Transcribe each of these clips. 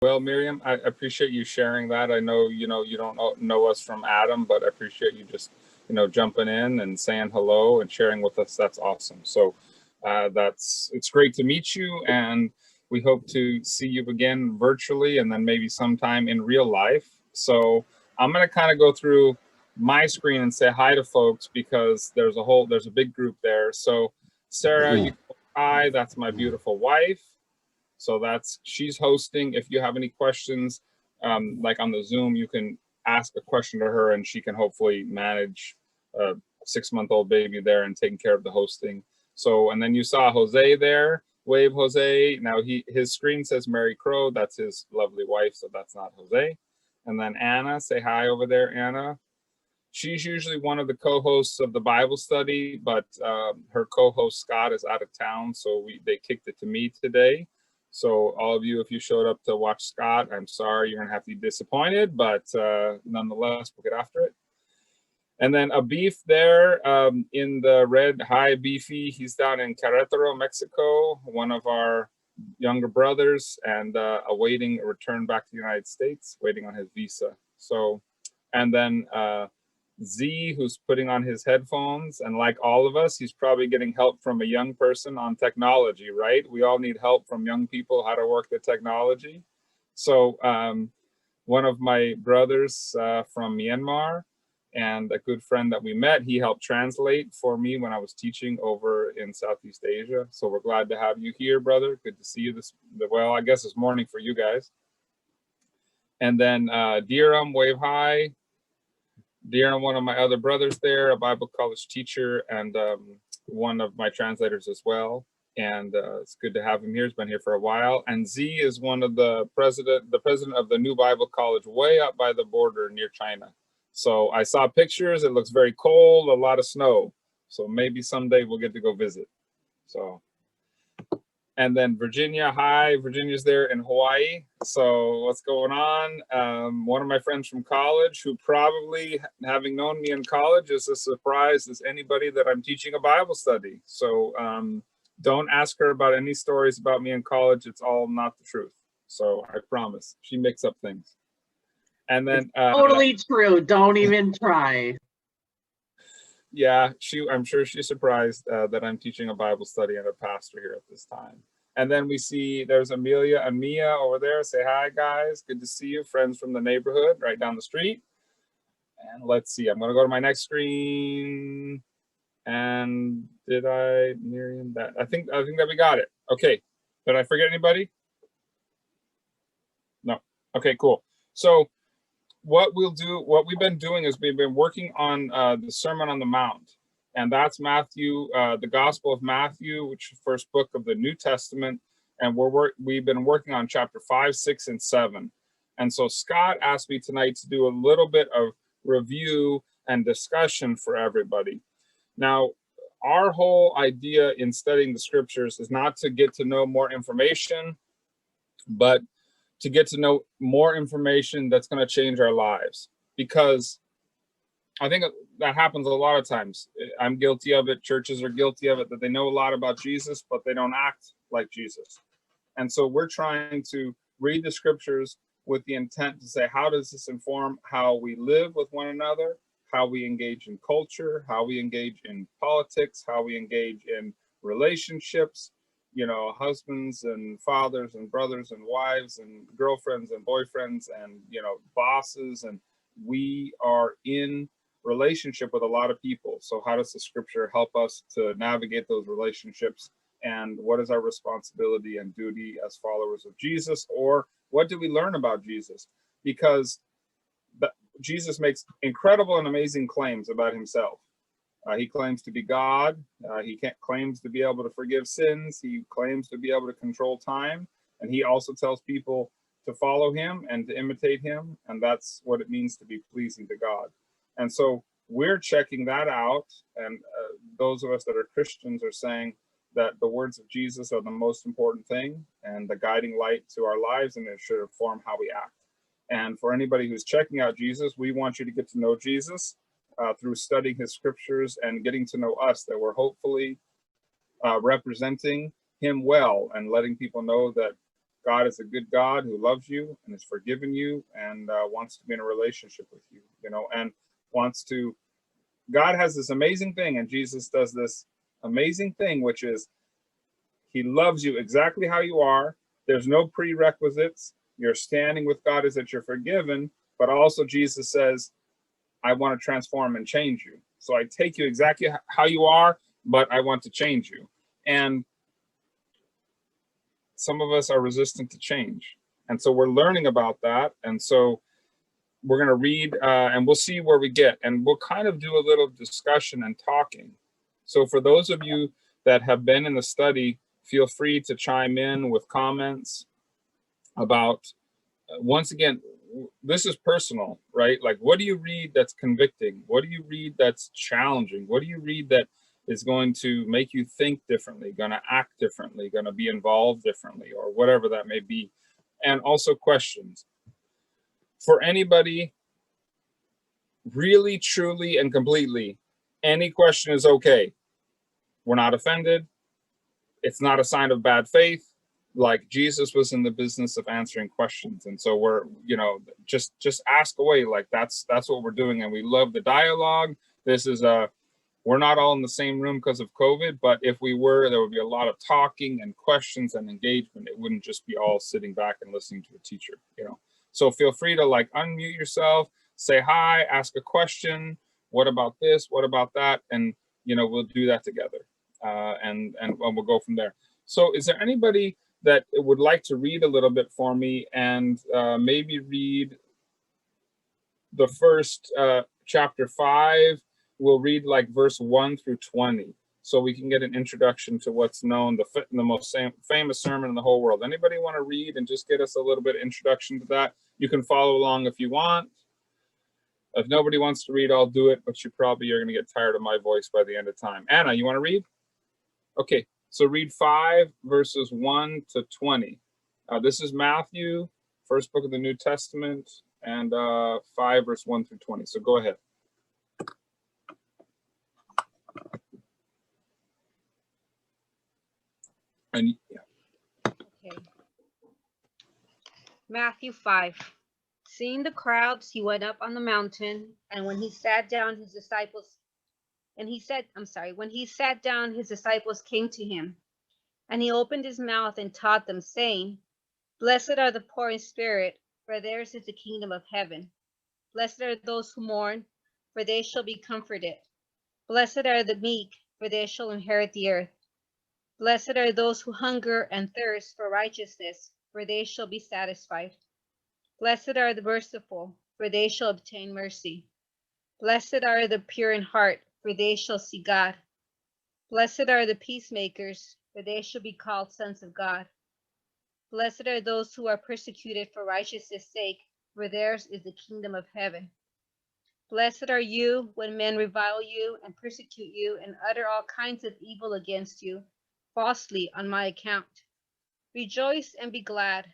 Well, Miriam, I appreciate you sharing that. I know, you don't know us from Adam, but I appreciate you just, jumping in and saying hello and sharing with us. That's awesome. So it's great to meet you, and we hope to see you again virtually and then maybe sometime in real life. So I'm going to kind of go through my screen and say hi to folks because there's a big group there. So Sarah, you can hi, that's my beautiful wife. So she's hosting. If you have any questions, like on the Zoom, you can ask a question to her and she can hopefully manage a 6-month-old baby there and taking care of the hosting. So, and then you saw Jose there, wave Jose. Now his screen says Mary Crow, that's his lovely wife, so that's not Jose. And then Anna, say hi over there, Anna. She's usually one of the co-hosts of the Bible study, but her co-host Scott is out of town, so they kicked it to me today. So all of you, if you showed up to watch Scott, I'm sorry, you're gonna have to be disappointed, but nonetheless, we'll get after it. And then a beef there in the red, hi Beefy, he's down in Querétaro, Mexico, one of our younger brothers, and awaiting a return back to the United States, waiting on his visa. So, and then Z, who's putting on his headphones, and like all of us, he's probably getting help from a young person on technology, right? We all need help from young people how to work the technology. So one of my brothers from Myanmar and a good friend that we met, he helped translate for me when I was teaching over in Southeast Asia. So we're glad to have you here, brother. Good to see you well, I guess it's morning for you guys. And then Diram, wave hi. Darren, one of my other brothers there, a Bible college teacher, and one of my translators as well. And it's good to have him here. He's been here for a while. And Z is one of the president of the new Bible college way up by the border near China. So I saw pictures. It looks very cold, a lot of snow. So maybe someday we'll get to go visit. So. And then Virginia, hi, Virginia's there in Hawaii. So what's going on? One of my friends from college who probably, having known me in college, is as surprised as anybody that I'm teaching a Bible study. So don't ask her about any stories about me in college. It's all not the truth. So I promise. She makes up things. And then totally true. Don't even try. Yeah, I'm sure she's surprised that I'm teaching a Bible study and a pastor here at this time. And then we see there's Amelia and Mia over there. Say hi, guys. Good to see you. Friends from the neighborhood right down the street. And let's see. I'm going to go to my next screen. And did I, Miriam, that? I think that we got it. Okay. Did I forget anybody? No. Okay, cool. So what we've been doing is we've been working on the Sermon on the Mount, and that's Matthew, the Gospel of Matthew, which is the first book of the New Testament, and we've been working on chapter 5, 6, and 7. And so Scott asked me tonight to do a little bit of review and discussion for everybody. Now, our whole idea in studying the scriptures is not to get to know more information, but to get to know more information that's going to change our lives. Because I think that happens a lot of times. I'm guilty of it. Churches are guilty of it, that they know a lot about Jesus, but they don't act like Jesus. And so we're trying to read the scriptures with the intent to say, how does this inform how we live with one another, how we engage in culture, how we engage in politics, how we engage in relationships, husbands and fathers and brothers and wives and girlfriends and boyfriends and, bosses. And we are in relationship with a lot of people. So how does the scripture help us to navigate those relationships? And what is our responsibility and duty as followers of Jesus? Or what do we learn about Jesus? Because Jesus makes incredible and amazing claims about himself. He claims to be God. He claims to be able to forgive sins. He claims to be able to control time. And he also tells people to follow him and to imitate him. And that's what it means to be pleasing to God. And so we're checking that out. And those of us that are Christians are saying that the words of Jesus are the most important thing and the guiding light to our lives, and it should inform how we act. And for anybody who's checking out Jesus, we want you to get to know Jesus through studying his scriptures and getting to know us, that we're hopefully representing him well and letting people know that God is a good God who loves you and has forgiven you and wants to be in a relationship with you, and wants to. God has this amazing thing, and Jesus does this amazing thing, which is he loves you exactly how you are. There's no prerequisites. You're standing with God is that you're forgiven, but also Jesus says, I want to transform and change you. So I take you exactly how you are, but I want to change you. And some of us are resistant to change. And so we're learning about that. And so we're going to read and we'll see where we get. And we'll kind of do a little discussion and talking. So for those of you that have been in the study, feel free to chime in with comments about, once again, this is personal, right? Like, what do you read that's convicting? What do you read that's challenging? What do you read that is going to make you think differently, going to act differently, going to be involved differently, or whatever that may be? And also questions. For anybody, really, truly, and completely, any question is okay. We're not offended. It's not a sign of bad faith. Like, Jesus was in the business of answering questions, and so we're, just ask away. Like, that's what we're doing, and we love the dialogue. This is we're not all in the same room because of COVID, but if we were, there would be a lot of talking and questions and engagement. It wouldn't just be all sitting back and listening to a teacher, So feel free to unmute yourself, say hi, ask a question. What about this? What about that? And we'll do that together, and we'll go from there. So is there anybody that would like to read a little bit for me, and maybe read the first chapter 5? We'll read verse 1 through 20, so we can get an introduction to what's known, the most famous sermon in the whole world. Anybody want to read and just get us a little bit of introduction to that? You can follow along if you want. If nobody wants to read, I'll do it, but you probably are going to get tired of my voice by the end of time. Anna, you want to read? Okay, so read 5 verses 1 to 20. This is Matthew, first book of the New Testament, and 5 verse 1 through 20. So go ahead. And Okay. Matthew 5. Seeing the crowds, he went up on the mountain, and when he sat down, his disciples came to him, and he opened his mouth and taught them, saying, Blessed are the poor in spirit, for theirs is the kingdom of heaven. Blessed are those who mourn, for they shall be comforted. Blessed are the meek, for they shall inherit the earth. Blessed are those who hunger and thirst for righteousness, for they shall be satisfied. Blessed are the merciful, for they shall obtain mercy. Blessed are the pure in heart, for they shall see God. Blessed are the peacemakers, for they shall be called sons of God. Blessed are those who are persecuted for righteousness' sake, for theirs is the kingdom of heaven. Blessed are you when men revile you and persecute you and utter all kinds of evil against you, falsely on my account. Rejoice and be glad,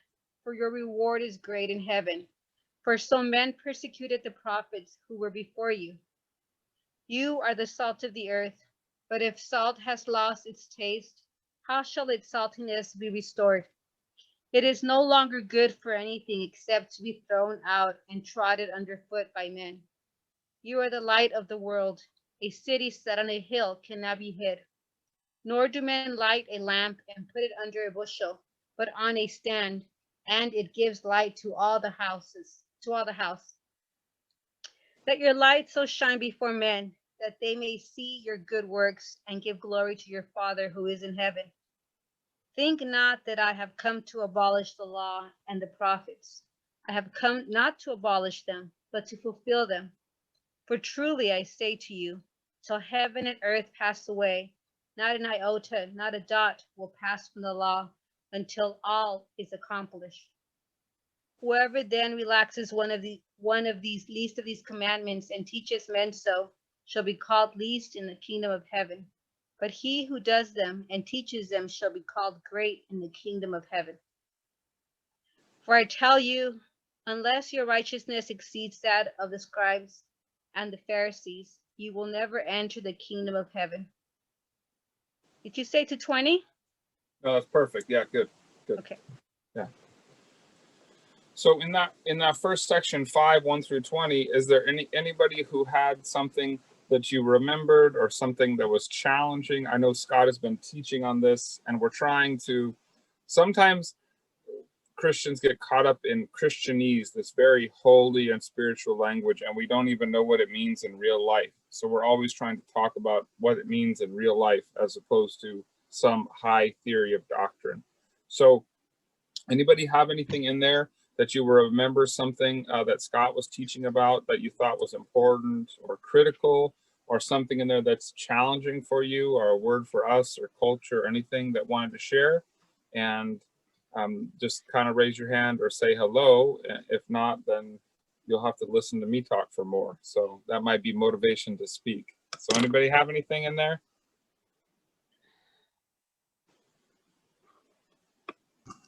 for your reward is great in heaven. For so men persecuted the prophets who were before you. You are the salt of the earth, but if salt has lost its taste, how shall its saltiness be restored? It is no longer good for anything except to be thrown out and trodden underfoot by men. You are the light of the world. A city set on a hill cannot be hid. Nor do men light a lamp and put it under a bushel, but on a stand, and it gives light to all the house. Let your light so shine before men, that they may see your good works and give glory to your Father who is in heaven. Think not that I have come to abolish the law and the prophets. I have come not to abolish them, but to fulfill them. For truly I say to you, till heaven and earth pass away, not an iota, not a dot will pass from the law until all is accomplished. Whoever then relaxes one of these least of these commandments and teaches men so shall be called least in the kingdom of heaven. But he who does them and teaches them shall be called great in the kingdom of heaven. For I tell you, unless your righteousness exceeds that of the scribes and the Pharisees, you will never enter the kingdom of heaven. Did you say to 20? no, that's perfect. Yeah, good. Okay. Yeah. So in that first section, 5:1-20, is there anybody who had something that you remembered or something that was challenging? I know Scott has been teaching on this, and we're trying to. Sometimes Christians get caught up in Christianese, this very holy and spiritual language, and we don't even know what it means in real life. So we're always trying to talk about what it means in real life as opposed to some high theory of doctrine. So anybody have anything in there that you remember, something that Scott was teaching about that you thought was important or critical, or something in there that's challenging for you, or a word for us or culture, or anything that wanted to share? And just kind of raise your hand or say hello. If not, then you'll have to listen to me talk for more. So that might be motivation to speak. So anybody have anything in there?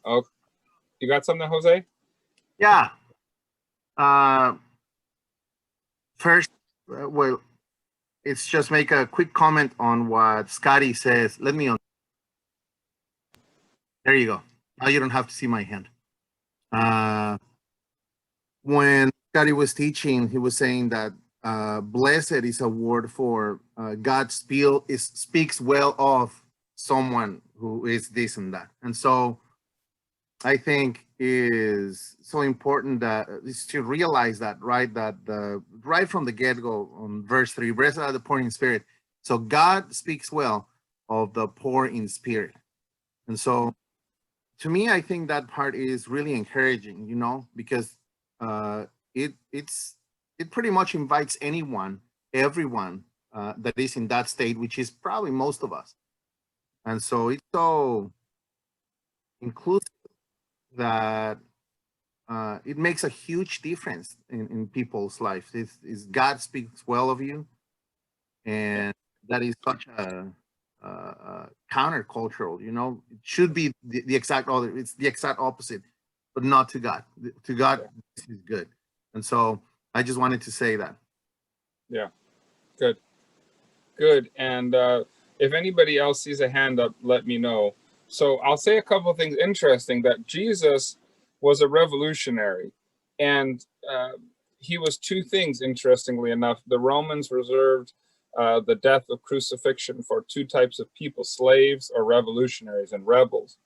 Oh, you got something, Jose? Yeah. First, well, it's just make a quick comment on what Scotty says. Let me on. There you go. Now you don't have to see my hand. When Scotty was teaching, he was saying that blessed is a word for God speaks well of someone who is this and that. And so I think is so important that is to realize that, right? That right from the get-go on verse 3, blessed are the poor in spirit. So God speaks well of the poor in spirit. And so to me, I think that part is really encouraging, you know, because it pretty much invites everyone that is in that state, which is probably most of us. And so it's so inclusive that it makes a huge difference in people's lives. Is God speaks well of you, and that is such a countercultural. You know, it should be the exact other. It's the exact opposite, but not to God. To God, this is good, and so I just wanted to say that. Yeah, good. And if anybody else sees a hand up, let me know. So I'll say a couple of things interesting, that Jesus was a revolutionary, and he was two things, interestingly enough. The Romans reserved the death of crucifixion for two types of people: slaves or revolutionaries and rebels.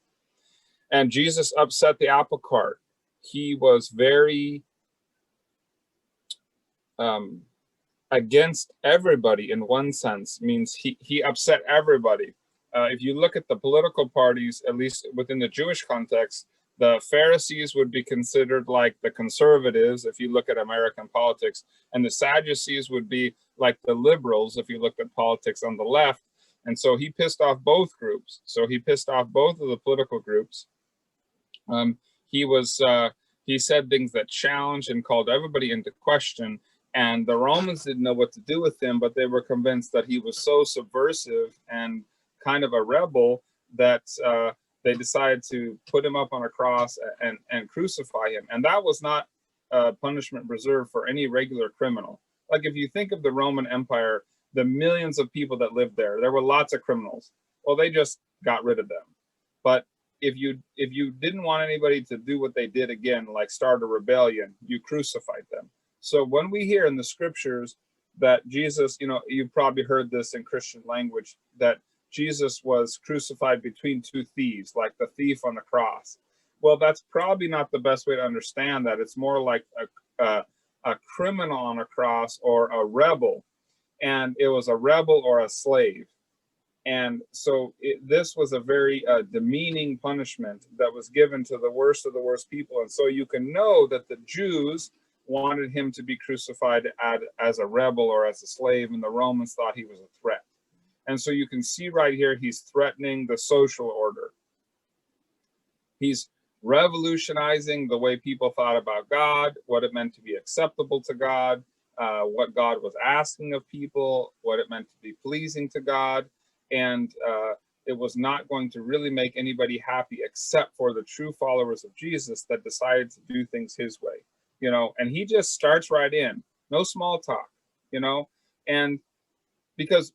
And Jesus upset the apple cart. He was very against everybody in one sense, means he upset everybody. If you look at the political parties, at least within the Jewish context, the Pharisees would be considered like the conservatives if you look at American politics, and the Sadducees would be like the liberals if you look at politics on the left. And so he pissed off both groups. So he pissed off both of the political groups. He said things that challenged and called everybody into question. And the Romans didn't know what to do with him, but they were convinced that he was so subversive and kind of a rebel that they decided to put him up on a cross and crucify him. And that was not punishment reserved for any regular criminal. Like if you think of the Roman Empire, the millions of people that lived there were lots of criminals. Well, they just got rid of them. But if you didn't want anybody to do what they did again, like start a rebellion, you crucified them. So when we hear in the scriptures that Jesus, you know, you've probably heard this in Christian language, that Jesus was crucified between two thieves, like the thief on the cross. Well, that's probably not the best way to understand that. It's more like a criminal on a cross or a rebel. And it was a rebel or a slave. And so this was a very demeaning punishment that was given to the worst of the worst people. And so you can know that the Jews wanted him to be crucified as a rebel or as a slave, and the Romans thought he was a threat. And so you can see right here, he's threatening the social order. He's revolutionizing the way people thought about God, what it meant to be acceptable to God, what God was asking of people, what it meant to be pleasing to God. And it was not going to really make anybody happy except for the true followers of Jesus that decided to do things his way, you know. And he just starts right in, no small talk, you know. And because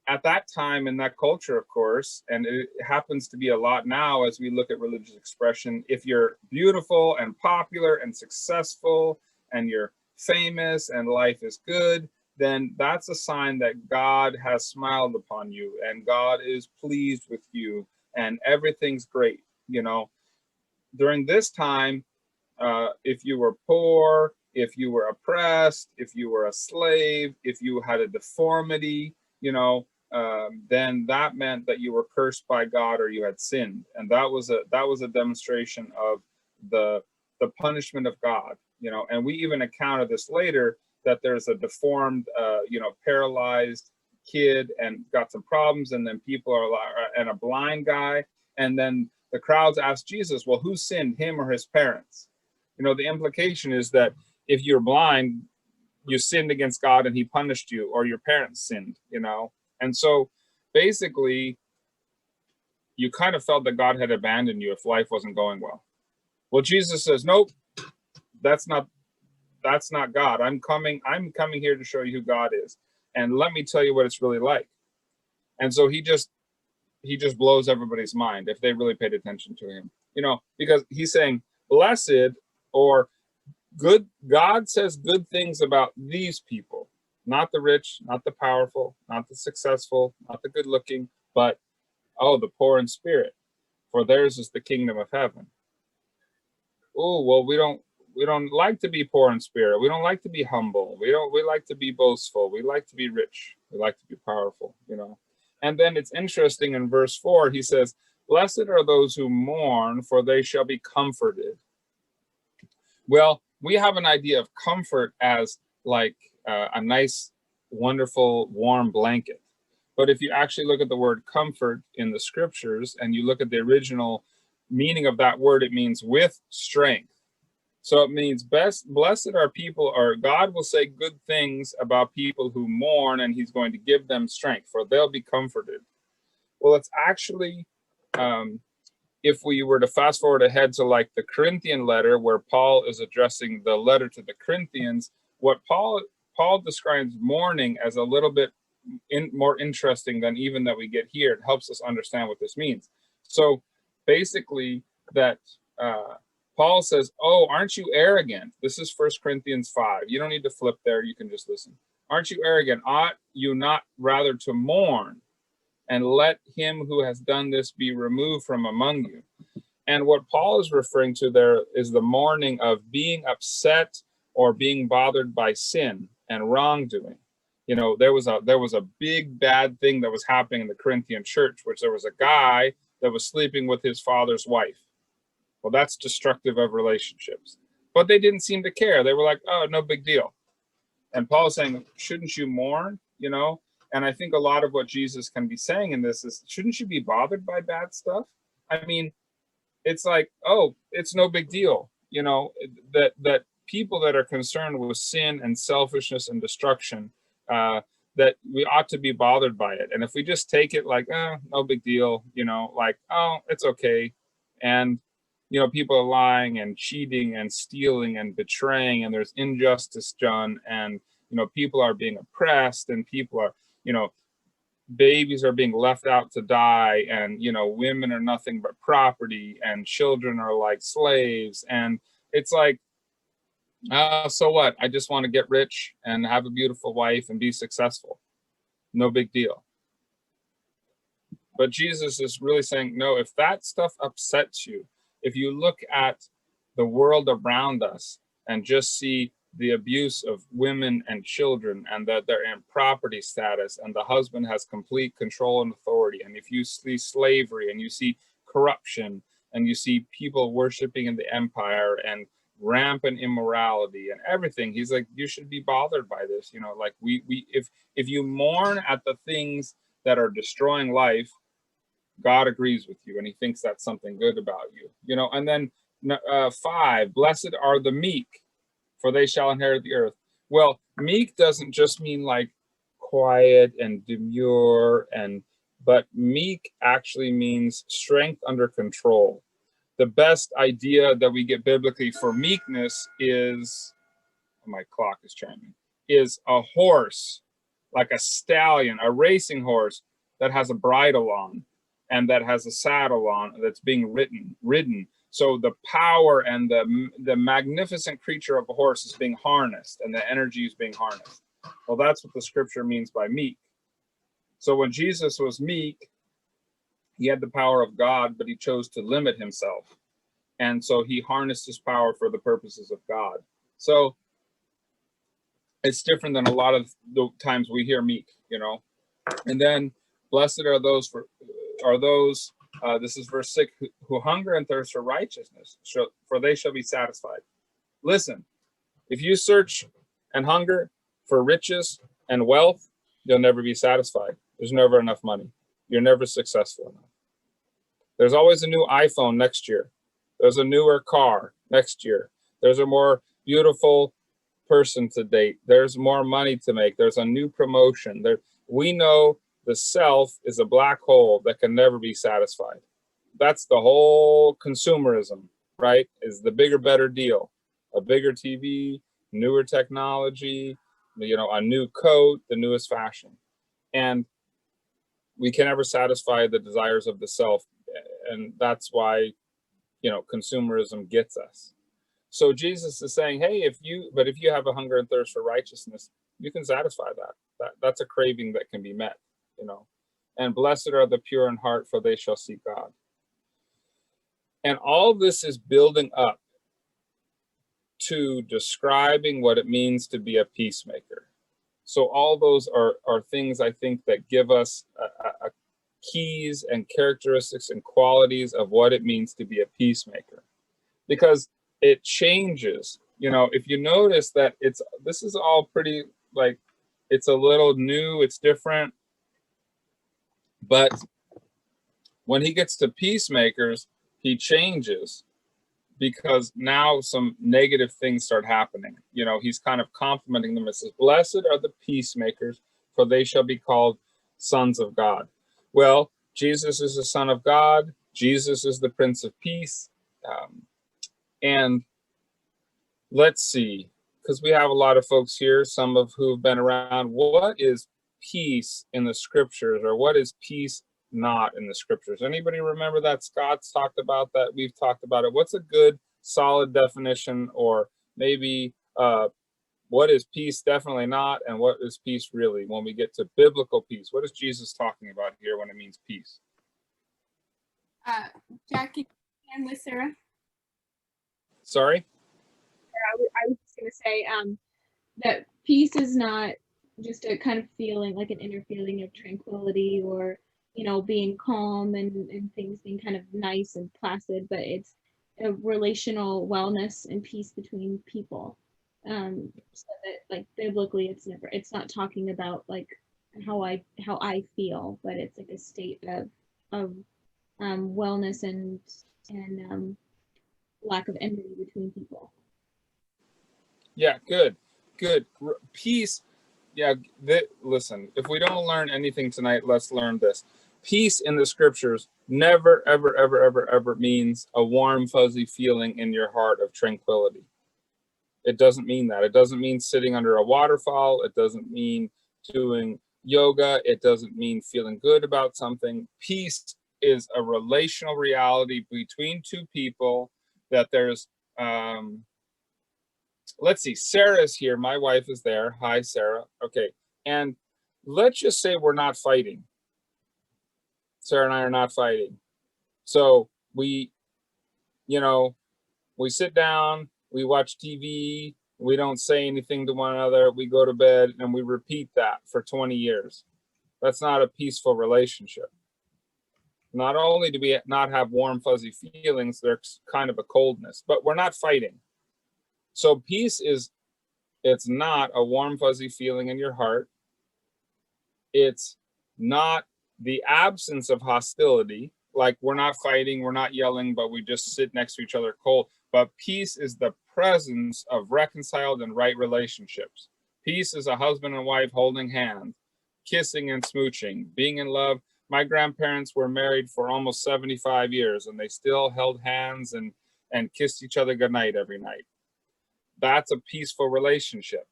at that time in that culture, of course, and it happens to be a lot now as we look at religious expression, if you're beautiful and popular and successful and you're famous and life is good, then that's a sign that God has smiled upon you and God is pleased with you and everything's great. You know, during this time, if you were poor, if you were oppressed, if you were a slave, if you had a deformity, you know, then that meant that you were cursed by God or you had sinned, and that was a demonstration of the punishment of God, you know. And we even encounter this later, that there's a deformed, you know, paralyzed kid and got some problems, and then people are and a blind guy, and then the crowds ask Jesus, well, who sinned, him or his parents? You know, the implication is that if you're blind, you sinned against God and he punished you, or your parents sinned, you know. And so basically, you kind of felt that God had abandoned you if life wasn't going well. Well, Jesus says, nope, that's not God. I'm coming here to show you who God is. And let me tell you what it's really like. And so he just blows everybody's mind if they really paid attention to him, you know, because he's saying, blessed or good, God says good things about these people, not the rich, not the powerful, not the successful, not the good looking, but, oh, the poor in spirit, for theirs is the kingdom of heaven. Oh, well, we don't like to be poor in spirit. We don't like to be humble. We like to be boastful. We like to be rich. We like to be powerful, you know. And then it's interesting in verse 4, he says, blessed are those who mourn, for they shall be comforted. Well, we have an idea of comfort as like a nice, wonderful, warm blanket. But if you actually look at the word comfort in the scriptures and you look at the original meaning of that word, it means with strength. So it means blessed are people, or God will say good things about people who mourn, and he's going to give them strength, for they'll be comforted. Well, it's actually, if we were to fast forward ahead to like the Corinthian letter, where Paul is addressing the letter to the Corinthians, what Paul describes mourning as a little bit more interesting than even that we get here. It helps us understand what this means. So basically that Paul says, oh, aren't you arrogant? This is 1 Corinthians 5. You don't need to flip there. You can just listen. Aren't you arrogant? Ought you not rather to mourn and let him who has done this be removed from among you? And what Paul is referring to there is the mourning of being upset or being bothered by sin and wrongdoing. You know, there was a big bad thing that was happening in the Corinthian church, which there was a guy that was sleeping with his father's wife. Well, that's destructive of relationships. But they didn't seem to care. They were like, oh, no big deal. And Paul's saying, shouldn't you mourn? You know? And I think a lot of what Jesus can be saying in this is, shouldn't you be bothered by bad stuff? I mean, it's like, oh, it's no big deal. You know, that people that are concerned with sin and selfishness and destruction, that we ought to be bothered by it. And if we just take it like, no big deal, you know, like, oh, it's okay. And, you know, people are lying and cheating and stealing and betraying, and there's injustice done, and, you know, people are being oppressed, and people are, you know, babies are being left out to die, and, you know, women are nothing but property, and children are like slaves. And it's like, so what? I just want to get rich and have a beautiful wife and be successful. No big deal. But Jesus is really saying, no, if that stuff upsets you, if you look at the world around us and just see the abuse of women and children, and that they're in property status, and the husband has complete control and authority, and if you see slavery, and you see corruption, and you see people worshiping in the empire, and rampant immorality and everything, he's like, you should be bothered by this. You know, like if you mourn at the things that are destroying life, God agrees with you, and he thinks that's something good about you, you know. And then 5, blessed are the meek, for they shall inherit the earth. Well, meek doesn't just mean like quiet and demure, but meek actually means strength under control. The best idea that we get biblically for meekness is, my clock is chiming, is a horse like a stallion, a racing horse that has a bridle on and that has a saddle on that's being ridden. So the power and the magnificent creature of a horse is being harnessed and the energy is being harnessed. Well, that's what the scripture means by meek. So when Jesus was meek, he had the power of God, but he chose to limit himself. And so he harnessed his power for the purposes of God. So it's different than a lot of the times we hear meek, you know. And then blessed are those this is verse 6, who hunger and thirst for righteousness, for they shall be satisfied. Listen, if you search and hunger for riches and wealth, you'll never be satisfied. There's never enough money. You're never successful enough. There's always a new iPhone next year. There's a newer car next year. There's a more beautiful person to date. There's more money to make. There's a new promotion. We know the self is a black hole that can never be satisfied. That's the whole consumerism, right? Is the bigger, better deal. A bigger TV, newer technology, you know, a new coat, the newest fashion. And we can never satisfy the desires of the self. And that's why, you know, consumerism gets us. So Jesus is saying, hey, if you have a hunger and thirst for righteousness, you can satisfy that. That's a craving that can be met, you know. And blessed are the pure in heart, for they shall see God. And all this is building up to describing what it means to be a peacemaker. So all those are things, I think, that give us a keys and characteristics and qualities of what it means to be a peacemaker. Because it changes, you know, if you notice that this is all pretty, like, it's a little new, it's different. But when he gets to peacemakers, he changes, because now some negative things start happening. You know, he's kind of complimenting them. It says, blessed are the peacemakers, for they shall be called sons of God. Well, Jesus is the Son of God. Jesus is the Prince of Peace. And let's see, because we have a lot of folks here, some of who have been around. What is peace in the scriptures, or what is peace not in the scriptures? Anybody remember that? Scott's talked about that. We've talked about it. What's a good, solid definition, or maybe what is peace definitely not, and what is peace really when we get to biblical peace? What is Jesus talking about here when it means peace? Jackie and with Sarah. Sorry? I was just going to say that peace is not just a kind of feeling, like an inner feeling of tranquility, or, you know, being calm and things being kind of nice and placid, but it's a relational wellness and peace between people. So that, like, biblically, it's not talking about like how I feel, but it's like a state of wellness and lack of enmity between people. Yeah, good. Peace. Yeah, listen, if we don't learn anything tonight, let's learn this. Peace in the scriptures never, ever, ever, ever, ever means a warm, fuzzy feeling in your heart of tranquility. It doesn't mean that. It doesn't mean sitting under a waterfall. It doesn't mean doing yoga. It doesn't mean feeling good about something. Peace is a relational reality between two people that there's, let's see, Sarah's here. My wife is there. Hi, Sarah. Okay. And let's just say we're not fighting. Sarah and I are not fighting. So we sit down, we watch TV, we don't say anything to one another, we go to bed, and we repeat that for 20 years. That's not a peaceful relationship. Not only do we not have warm, fuzzy feelings, there's kind of a coldness, but we're not fighting. So peace it's not a warm, fuzzy feeling in your heart. It's not the absence of hostility, like we're not fighting, we're not yelling, but we just sit next to each other cold. But peace is the presence of reconciled and right relationships. Peace is a husband and wife holding hands, kissing and smooching, being in love. My grandparents were married for almost 75 years, and they still held hands and kissed each other goodnight every night. That's a peaceful relationship.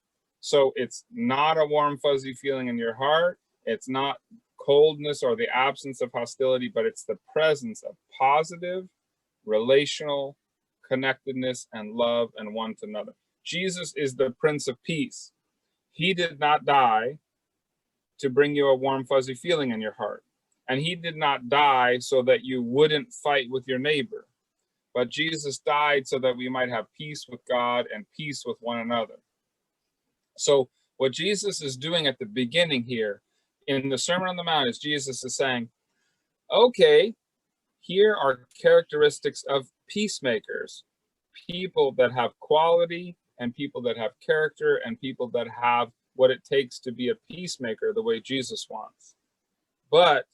So it's not a warm, fuzzy feeling in your heart. It's not coldness or the absence of hostility, but it's the presence of positive relational connectedness and love and one to another. Jesus is the Prince of Peace. He did not die to bring you a warm, fuzzy feeling in your heart. And he did not die so that you wouldn't fight with your neighbor. But Jesus died so that we might have peace with God and peace with one another. So what Jesus is doing at the beginning here in the Sermon on the Mount is Jesus is saying, okay, here are characteristics of peacemakers, people that have quality and people that have character and people that have what it takes to be a peacemaker the way Jesus wants. But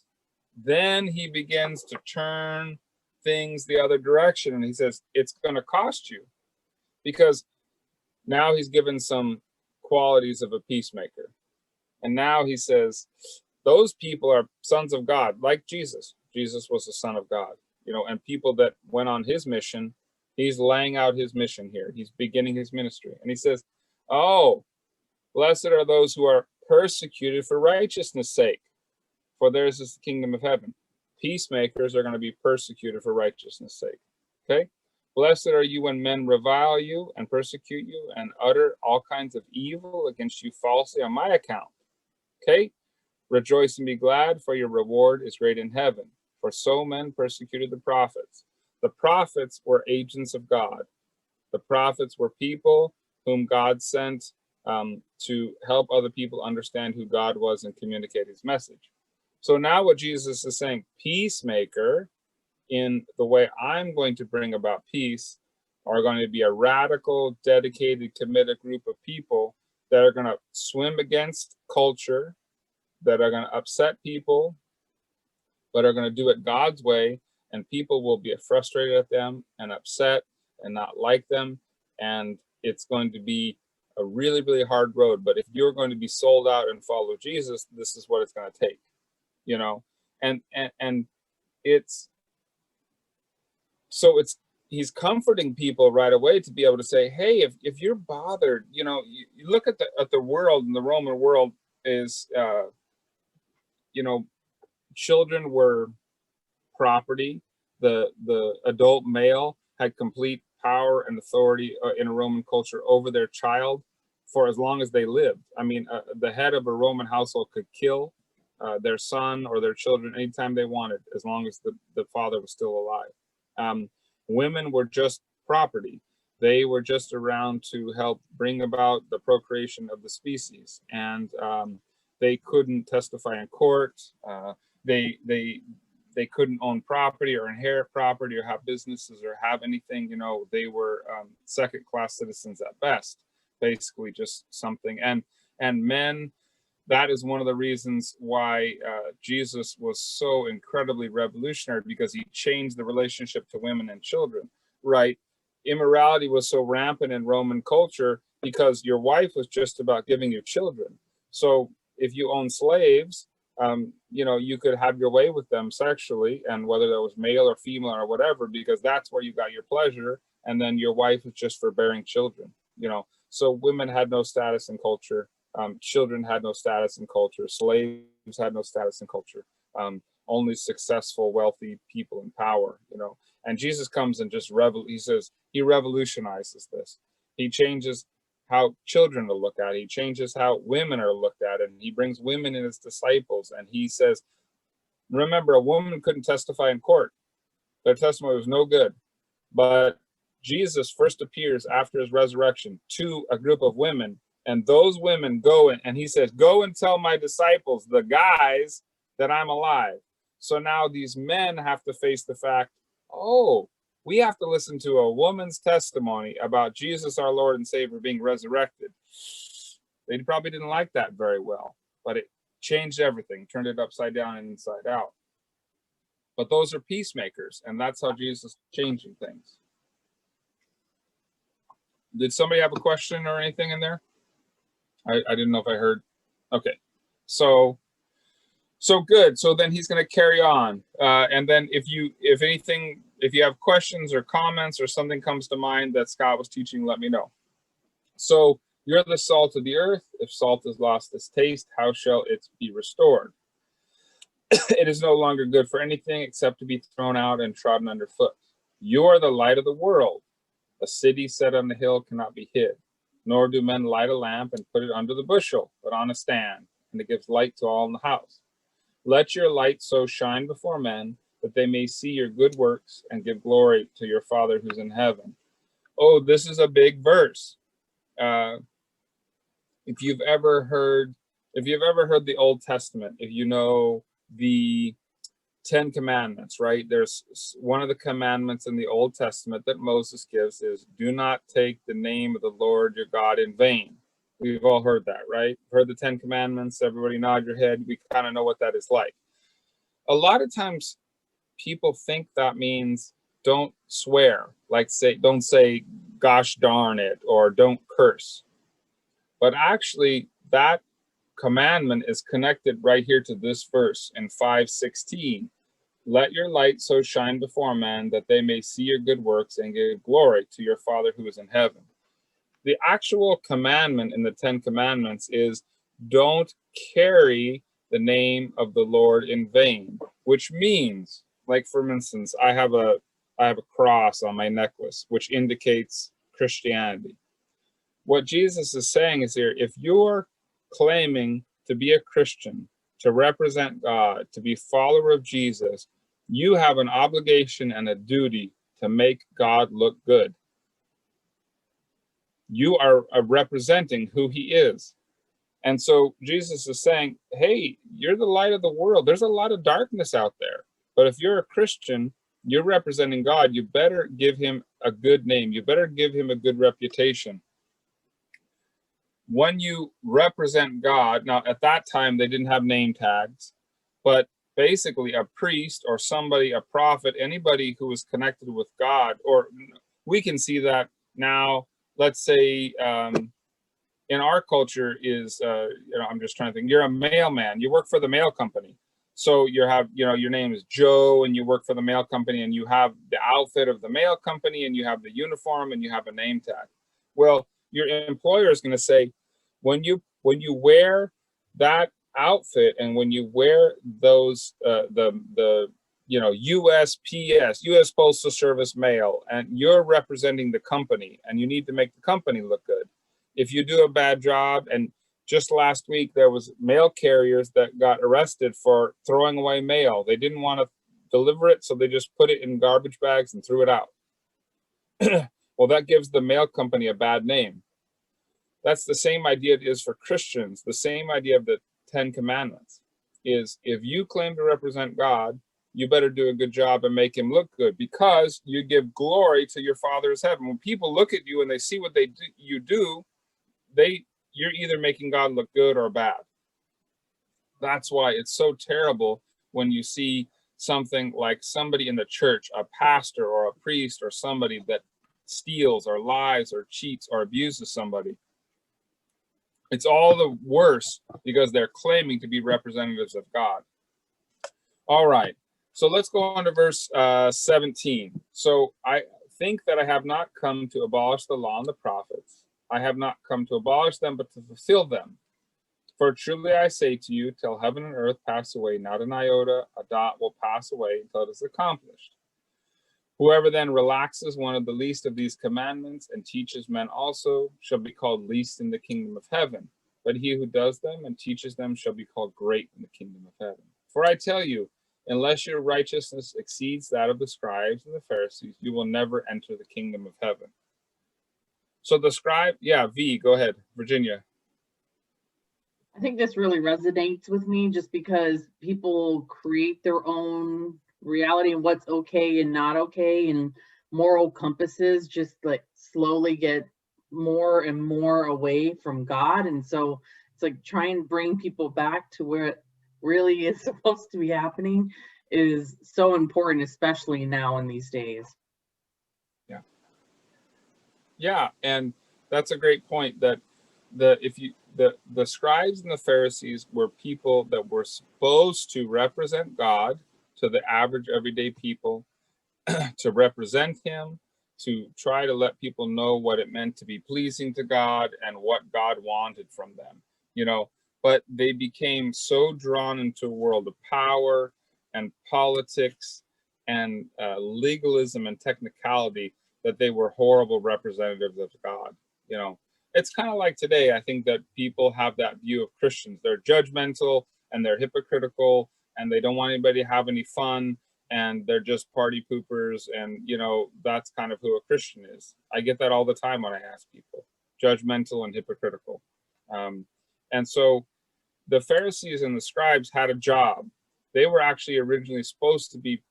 then he begins to turn things the other direction, and he says, it's going to cost you, because now he's given some qualities of a peacemaker. And now he says, those people are sons of God, like Jesus. Jesus was the Son of God, you know, and people that went on his mission, he's laying out his mission here. He's beginning his ministry. And he says, oh, blessed are those who are persecuted for righteousness' sake, for theirs is the kingdom of heaven. Peacemakers are going to be persecuted for righteousness' sake. Okay? Blessed are you when men revile you and persecute you and utter all kinds of evil against you falsely on my account. Okay? Rejoice and be glad, for your reward is great in heaven. For so men persecuted the prophets. The prophets were agents of God. The prophets were people whom God sent to help other people understand who God was and communicate his message. So now what Jesus is saying, peacemaker, in the way I'm going to bring about peace, are going to be a radical, dedicated, committed group of people that are going to swim against culture, that are going to upset people, but are going to do it God's way, and people will be frustrated at them and upset and not like them, and it's going to be a really, really hard road. But if you're going to be sold out and follow Jesus, this is what it's going to take, you know. And it's so he's comforting people right away to be able to say, hey, if you're bothered, you know, you look at the world, and the Roman world is you know, children were property. The adult male had complete power and authority in a Roman culture over their child for as long as they lived. I mean, the head of a Roman household could kill their son or their children anytime they wanted, as long as the father was still alive. Women were just property. They were just around to help bring about the procreation of the species, and they couldn't testify in court. They couldn't own property or inherit property or have businesses or have anything. You know, they were second-class citizens at best, basically just something. And men, that is one of the reasons why Jesus was so incredibly revolutionary, because he changed the relationship to women and children, right? Immorality was so rampant in Roman culture because your wife was just about giving you children. So if you own slaves, you know, you could have your way with them sexually, and whether that was male or female or whatever, because that's where you got your pleasure. And then your wife was just for bearing children, you know. So women had no status in culture. Children had no status in culture. Slaves had no status in culture. Only successful, wealthy people in power, you know. And Jesus comes and just he says he revolutionizes this. He changes how children are looked at. He changes how women are looked at, and he brings women in as disciples. And he says, remember, a woman couldn't testify in court. Their testimony was no good. But Jesus first appears after his resurrection to a group of women, and those women go in, and he says, go and tell my disciples, the guys, that I'm alive. So now these men have to face the fact, oh, we have to listen to a woman's testimony about Jesus, our Lord and Savior, being resurrected. They probably didn't like that very well, but it changed everything, turned it upside down and inside out. But those are peacemakers, and that's how Jesus is changing things. Did somebody have a question or anything in there? I didn't know if I heard. Okay, so good. So then he's going to carry on, and then if you have questions or comments or something comes to mind that Scott was teaching, let me know. So You're the salt of the earth. If salt has lost its taste, how shall it be restored? It is no longer good for anything except to be thrown out and trodden underfoot. You are the light of the world. A city set on the hill cannot be hid, nor do men light a lamp and put it under the bushel, but on a stand, and it gives light to all in the house. Let your light so shine before men that they may see your good works and give glory to your Father who's in heaven. Oh, this is a big verse. If you've ever heard the Old Testament, if you know the 10 Commandments, right? There's one of the commandments in the Old Testament that Moses gives is, do not take the name of the Lord your God in vain. We've all heard that, right? Heard the 10 Commandments. Everybody nod your head. We kind of know what that is like. A lot of times people think that means don't swear, like don't say gosh darn it, or don't curse. But actually that commandment is connected right here to this verse in 5:16. Let your light so shine before men that they may see your good works and give glory to your Father who is in heaven. The actual commandment in the 10 Commandments is don't carry the name of the Lord in vain, which means, like for instance, I have a cross on my necklace, which indicates Christianity. What Jesus is saying is here, if you're claiming to be a Christian, to represent God, to be a follower of Jesus, you have an obligation and a duty to make God look good. You are representing who he is. And so Jesus is saying, hey, you're the light of the world. There's a lot of darkness out there. But if you're a Christian, you're representing God. You better give him a good name. You better give him a good reputation. When you represent God, now at that time they didn't have name tags, but basically a priest or somebody, a prophet, anybody who was connected with God, or we can see that now, let's say in our culture is, I'm just trying to think, you're a mailman, you work for the mail company. So you have, your name is Joe and you work for the mail company and you have the outfit of the mail company and you have the uniform and you have a name tag. Well, your employer is going to say, when you wear that outfit and when you wear those the USPS, US Postal Service mail, and you're representing the company and you need to make the company look good. If you do a bad job, and just last week there was mail carriers that got arrested for throwing away mail. They didn't want to deliver it, so they just put it in garbage bags and threw it out. Well, that gives the mail company a bad name. That's the same idea it is for Christians. The same idea of the 10 Commandments is, if you claim to represent God, you better do a good job and make him look good, because you give glory to your Father's heaven. When people look at you and they see what you do, you're either making God look good or bad. That's why it's so terrible when you see something like somebody in the church, a pastor or a priest or somebody that steals or lies or cheats or abuses somebody. It's all the worse because they're claiming to be representatives of God. All right, so let's go on to verse 17. So I think that I have not come to abolish the law and the prophets. I have not come to abolish them, but to fulfill them. For truly I say to you, till heaven and earth pass away, not an iota, a dot will pass away until it is accomplished. Whoever then relaxes one of the least of these commandments and teaches men also shall be called least in the kingdom of heaven. But he who does them and teaches them shall be called great in the kingdom of heaven. For I tell you, unless your righteousness exceeds that of the scribes and the Pharisees, you will never enter the kingdom of heaven. So the scribe, V, go ahead, Virginia. I think this really resonates with me, just because people create their own reality and what's okay and not okay, and moral compasses just like slowly get more and more away from God. And so it's like trying to bring people back to where it really is supposed to be happening is so important, especially now in these days. Yeah, and that's a great point, that the scribes and the Pharisees were people that were supposed to represent God to the average everyday people, to represent him, to try to let people know what it meant to be pleasing to God and what God wanted from them, you know. But they became so drawn into a world of power and politics and legalism and technicality that they were horrible representatives of God, you know. It's kind of like today, I think that people have that view of Christians. They're judgmental and they're hypocritical and they don't want anybody to have any fun and they're just party poopers, and you know, that's kind of who a Christian is. I get that all the time when I ask people, judgmental and hypocritical. And so the Pharisees and the scribes had a job. They were actually originally supposed to be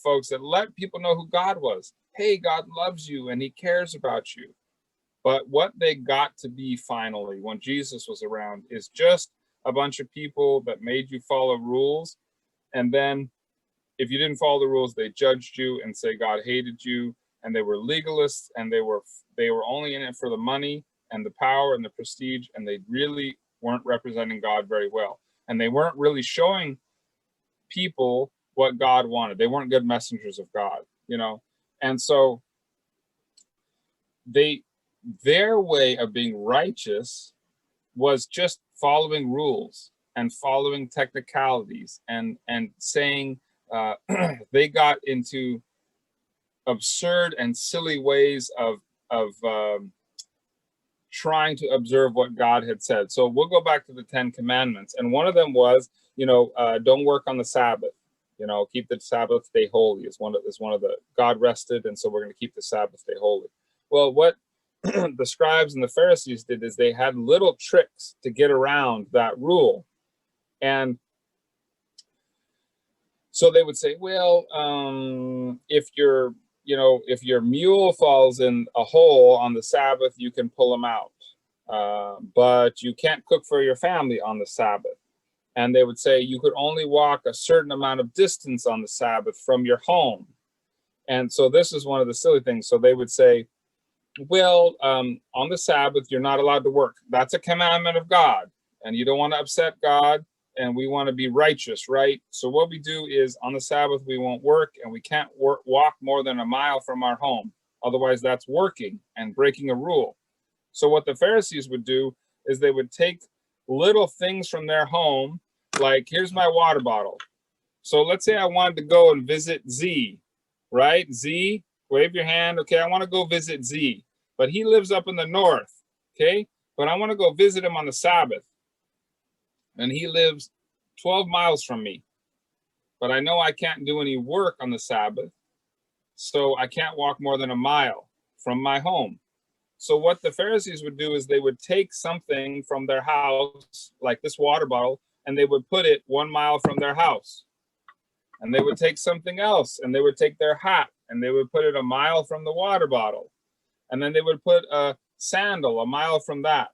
folks that let people know who God was. Hey, God loves you and he cares about you. But what they got to be finally when Jesus was around is just a bunch of people that made you follow rules, and then if you didn't follow the rules, they judged you and say God hated you, and they were legalists, and they were only in it for the money and the power and the prestige, and they really weren't representing God very well. And they weren't really showing people what God wanted. They weren't good messengers of God, you know. And so their way of being righteous was just following rules and following technicalities and saying they got into absurd and silly ways of trying to observe what God had said. So we'll go back to the 10 Commandments, and one of them was, you know, don't work on the Sabbath. You know, keep the Sabbath day holy. Is one of the God rested, and so we're going to keep the Sabbath day holy. Well, what the scribes and the Pharisees did is they had little tricks to get around that rule. And so they would say, well, if your mule falls in a hole on the Sabbath, you can pull him out. But you can't cook for your family on the Sabbath. And they would say you could only walk a certain amount of distance on the Sabbath from your home. And so this is one of the silly things. So they would say, well, on the Sabbath, you're not allowed to work. That's a commandment of God, and you don't want to upset God, and we want to be righteous, right? So what we do is on the Sabbath, we won't work, and we can't walk more than a mile from our home. Otherwise, that's working and breaking a rule. So what the Pharisees would do is they would take little things from their home, like here's my water bottle. So let's say I wanted to go and visit Z, right? Z, wave your hand. Okay, I want to go visit Z, but he lives up in the north, okay? But I want to go visit him on the Sabbath, and he lives 12 miles from me. But I know I can't do any work on the Sabbath, so I can't walk more than a mile from my home. So what the Pharisees would do is they would take something from their house, like this water bottle, and they would put it 1 mile from their house. And they would take something else, and they would take their hat, and they would put it a mile from the water bottle. And then they would put a sandal a mile from that.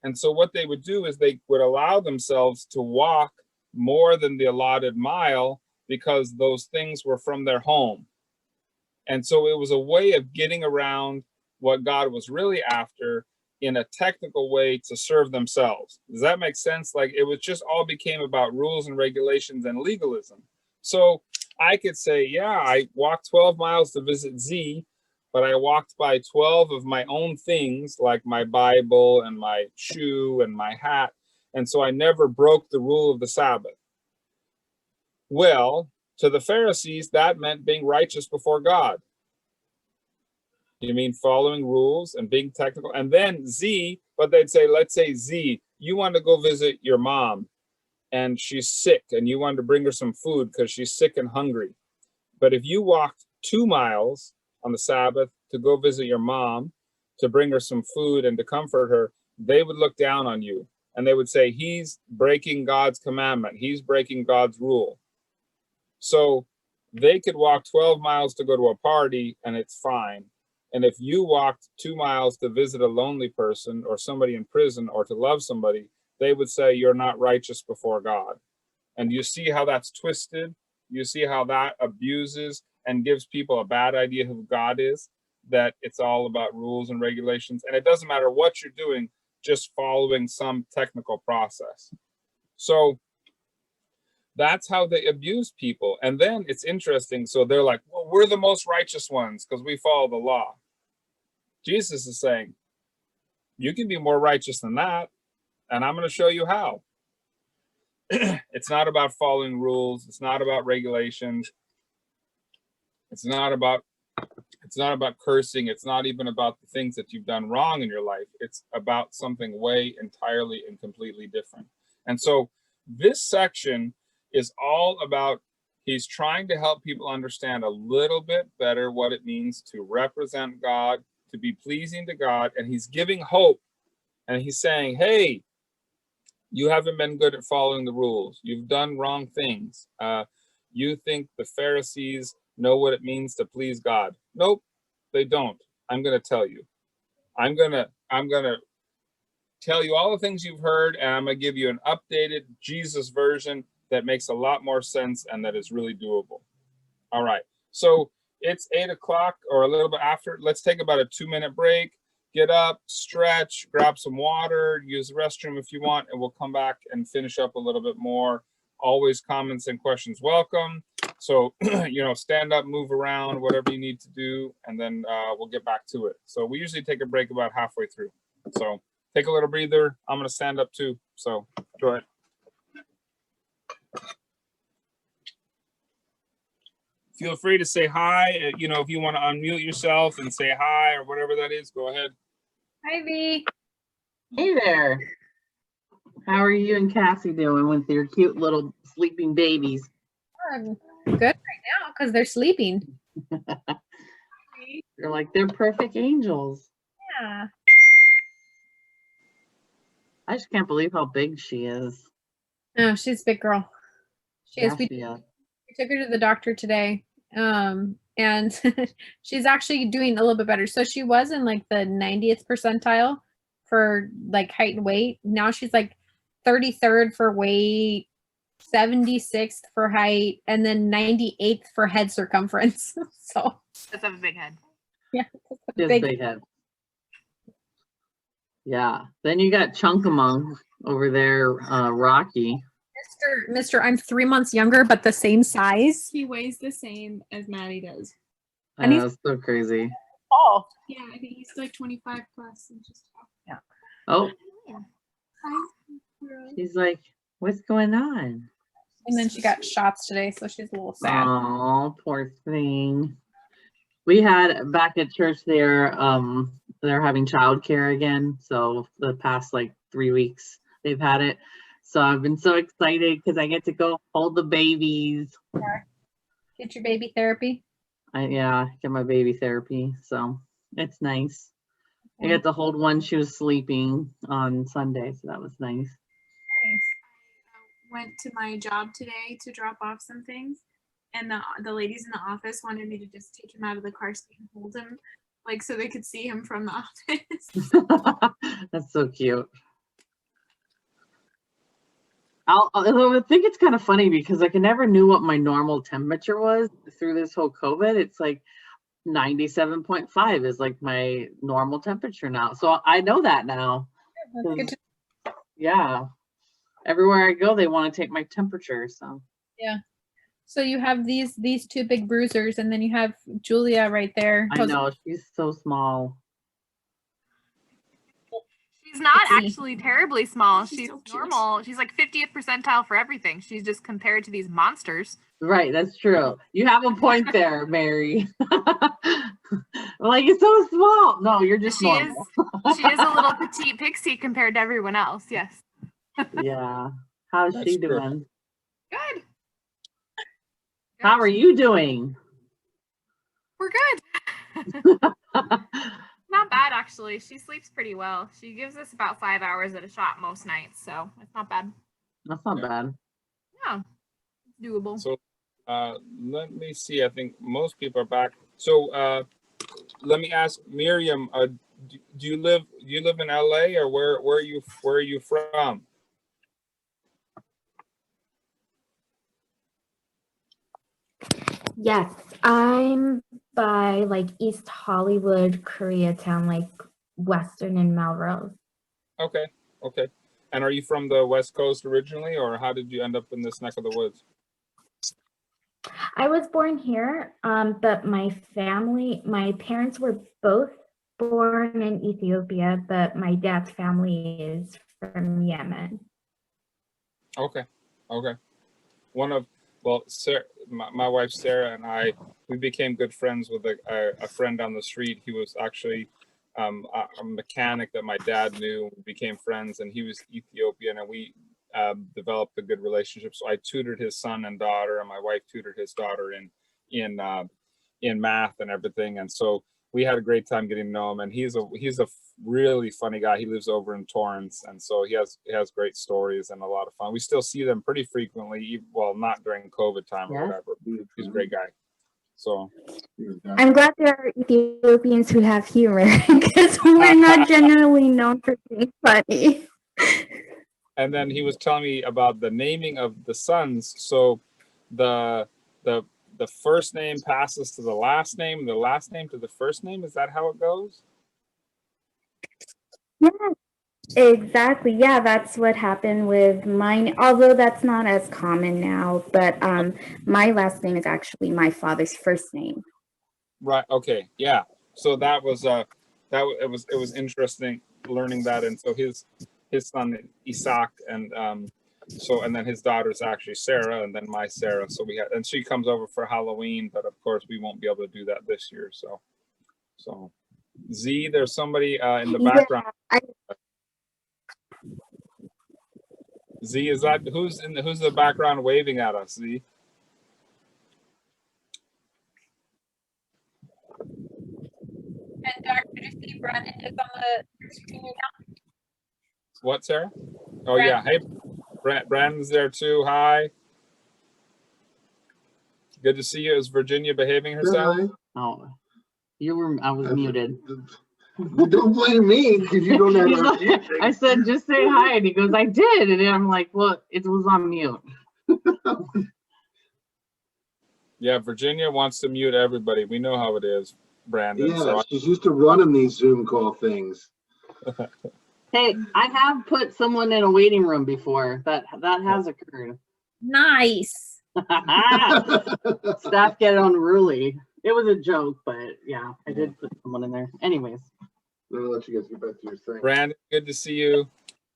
And so what they would do is they would allow themselves to walk more than the allotted mile because those things were from their home. And so it was a way of getting around what God was really after in a technical way to serve themselves. Does that make sense? Like it was just all became about rules and regulations and legalism. So I could say, yeah, I walked 12 miles to visit Z, but I walked by 12 of my own things, like my Bible and my shoe and my hat. And so I never broke the rule of the Sabbath. Well, to the Pharisees, that meant being righteous before God. You mean following rules and being technical? And then Z, but they'd say, let's say Z, you want to go visit your mom and she's sick and you wanted to bring her some food because she's sick and hungry. But if you walked 2 miles on the Sabbath to go visit your mom, to bring her some food and to comfort her, they would look down on you and they would say, he's breaking God's commandment. He's breaking God's rule. So they could walk 12 miles to go to a party and it's fine. And if you walked 2 miles to visit a lonely person or somebody in prison or to love somebody, they would say you're not righteous before God. And you see how that's twisted? You see how that abuses and gives people a bad idea who God is, that it's all about rules and regulations. And it doesn't matter what you're doing, just following some technical process. So That's how they abuse people. And then it's interesting. So they're like, well, we're the most righteous ones because we follow the law. Jesus is saying, you can be more righteous than that. And I'm going to show you how. It's not about following rules. It's not about regulations. It's not about cursing. It's not even about the things that you've done wrong in your life. It's about something way entirely and completely different. And so this section is all about, he's trying to help people understand a little bit better what it means to represent God, to be pleasing to God. And he's giving hope. And he's saying, hey, you haven't been good at following the rules. You've done wrong things. You think the Pharisees know what it means to please God. Nope, they don't. I'm going to tell you. I'm going to tell you all the things you've heard, and I'm going to give you an updated Jesus version that makes a lot more sense and that is really doable. All right. So it's 8 o'clock or a little bit after. Let's take about a 2-minute break. Get up, stretch, grab some water, use the restroom if you want, and we'll come back and finish up a little bit more. Always comments and questions welcome. So, stand up, move around, whatever you need to do, and then we'll get back to it. So we usually take a break about halfway through. So take a little breather. I'm going to stand up too. So enjoy it. Feel free to say hi. If you want to unmute yourself and say hi or whatever that is, go ahead. Hi, V. Hey there. How are you and Cassie doing with your cute little sleeping babies? Good right now because they're sleeping. They're perfect angels. Yeah. I just can't believe how big she is. Oh, she's a big girl. She is. Yeah, We took her to the doctor today. And she's actually doing a little bit better. So she was in like the 90th percentile for like height and weight. Now she's like 33rd for weight, 76th for height, and then 98th for head circumference. So Does have a big head. yeah, She has a big head. Yeah. Then you got Chunkamunk over there, Rocky. Mr. I'm 3 months younger, but the same size. He weighs the same as Maddie does. I And know, it's so crazy. Oh, Yeah, I think he's like 25 plus and just Oh, Hi, girl. she's like, what's going on? and then she got shots today, so she's a little sad. Oh, poor thing. We had back at church there, they're having childcare again. So the past like 3 weeks they've had it. So I've been so excited because I get to go hold the babies. Get your baby therapy. Get my baby therapy. So it's nice. I got to hold one. She was sleeping on Sunday, so that was nice. Went to my job today to drop off some things, and the ladies in the office wanted me to just take him out of the car seat and hold him, like so they could see him from the office. That's so cute. I think it's kind of funny because I never knew what my normal temperature was through this whole COVID. It's like 97.5 is like my normal temperature now. So I know that now. That's good to- Yeah. Everywhere I go, they want to take my temperature. So yeah. So you have these two big bruisers, and then you have Julia right there. I know she's so small. She's not Let's see. actually terribly small. She's She's so cute. normal. She's like 50th percentile for everything. She's just compared to these monsters. Right, that's true. You have a point there, Mary. Like, it's so small. No, you're just She normal. She is a little petite pixie compared to everyone else. Yes. Yeah. How's That's she true. doing? Good. How are you doing? We're good. Not bad, actually. She sleeps pretty well. She gives us about 5 hours at a shot most nights, so it's not bad. That's not bad. Yeah, it's doable. So let me see. I think most people are back. So let me ask Miriam, do you live in LA, or where are you from? Yes, I'm by like East Hollywood, Koreatown, like Western and Melrose. Okay. And are you from the West Coast originally, or how did you end up in this neck of the woods? I was born here, but my parents were both born in Ethiopia, but my dad's family is from Yemen. Okay. Okay. Well, Sarah, my wife Sarah and I, we became good friends with a friend down the street. He was actually a mechanic that my dad knew. We became friends, and he was Ethiopian, and we developed a good relationship. So I tutored his son and daughter, and my wife tutored his daughter in math and everything. And so we had a great time getting to know him. And he's a really funny guy. He lives over in Torrance, and so he has great stories and a lot of fun. We still see them pretty frequently. Well, not during COVID time or whatever. He's a great guy. So I'm glad there are Ethiopians who have humor because we're not generally known for being funny. and then he was telling me about the naming of the sons. So the first name passes to the last name, the last name to the first name. Is that how it goes? Yeah, exactly. Yeah, that's what happened with mine. Although that's not as common now, but my last name is actually my father's first name. Right. Okay. Yeah. So that was it was interesting learning that. And so his son Isaac, and and then his daughter's actually Sarah, and then my Sarah. So and she comes over for Halloween, but of course we won't be able to do that this year. So Z, there's somebody in the background. Yeah, Z, is that who's in the background waving at us? Z. And Dr. Steve Brennan is on the screen now. What, Sarah? Oh yeah. Hey, Brandon's there too. Hi. Good to see you. Is Virginia behaving herself? Oh, I was muted. Well, don't blame me because you don't have I said, just say hi. And he goes, I did. And I'm like, well, it was on mute. Yeah, Virginia wants to mute everybody. We know how it is, Brandon. Yeah, So she's used to running these Zoom call things. Hey, I have put someone in a waiting room before. That has occurred. Nice. Staff get unruly. It was a joke, but yeah, I did put someone in there. Anyways. I'll let you guys get back to your thing. Brandon, good to see you.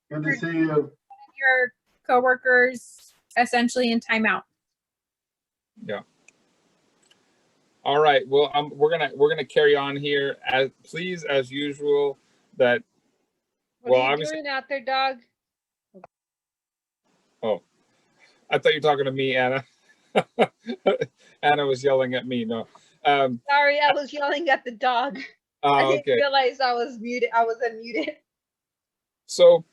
Good to see you. Your coworkers essentially in timeout. Yeah. All right. Well, we're gonna carry on here as usual. That What are you doing out there, dog? Oh, I thought you were talking to me, Anna. Anna was yelling at me. No. Sorry, I was yelling at the dog. I didn't realize I was muted. I was unmuted. So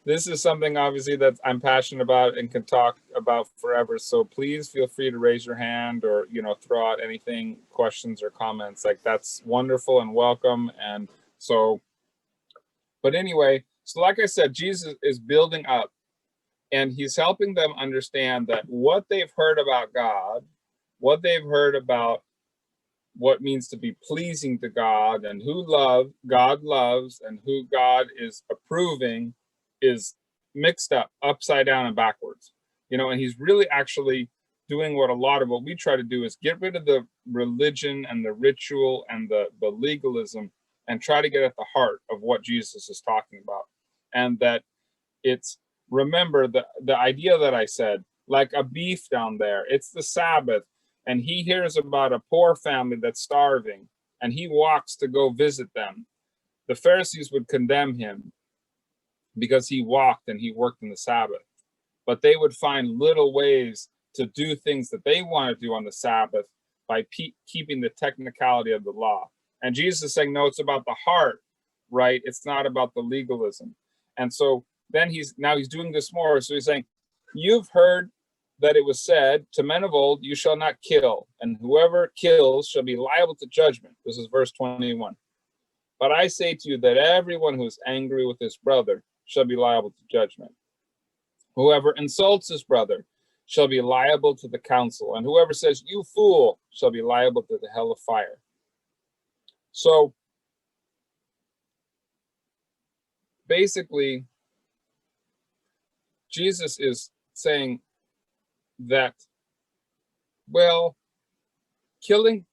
this is something obviously that I'm passionate about and can talk about forever. So please feel free to raise your hand or, throw out anything, questions or comments. Like, that's wonderful and welcome. And so, but anyway, so like I said, Jesus is building up, and he's helping them understand that what they've heard about God, what they've heard about what means to be pleasing to God, and who God loves, and who God is approving, is mixed up, upside down and backwards. And he's really actually doing what a lot of what we try to do is get rid of the religion and the ritual and the legalism, and try to get at the heart of what Jesus is talking about. And that it's, remember the idea that I said, like a beef down there, it's the Sabbath, and he hears about a poor family that's starving, and he walks to go visit them. The Pharisees would condemn him because he walked and he worked in the Sabbath, but they would find little ways to do things that they want to do on the Sabbath by keeping the technicality of the law. And Jesus is saying, no, it's about the heart, right? It's not about the legalism. And so then he's doing this more. So he's saying, you've heard that it was said to men of old, you shall not kill, and whoever kills shall be liable to judgment. This is verse 21. But I say to you that everyone who is angry with his brother shall be liable to judgment. Whoever insults his brother shall be liable to the council, and whoever says, you fool, shall be liable to the hell of fire. So basically, Jesus is saying that, well, killing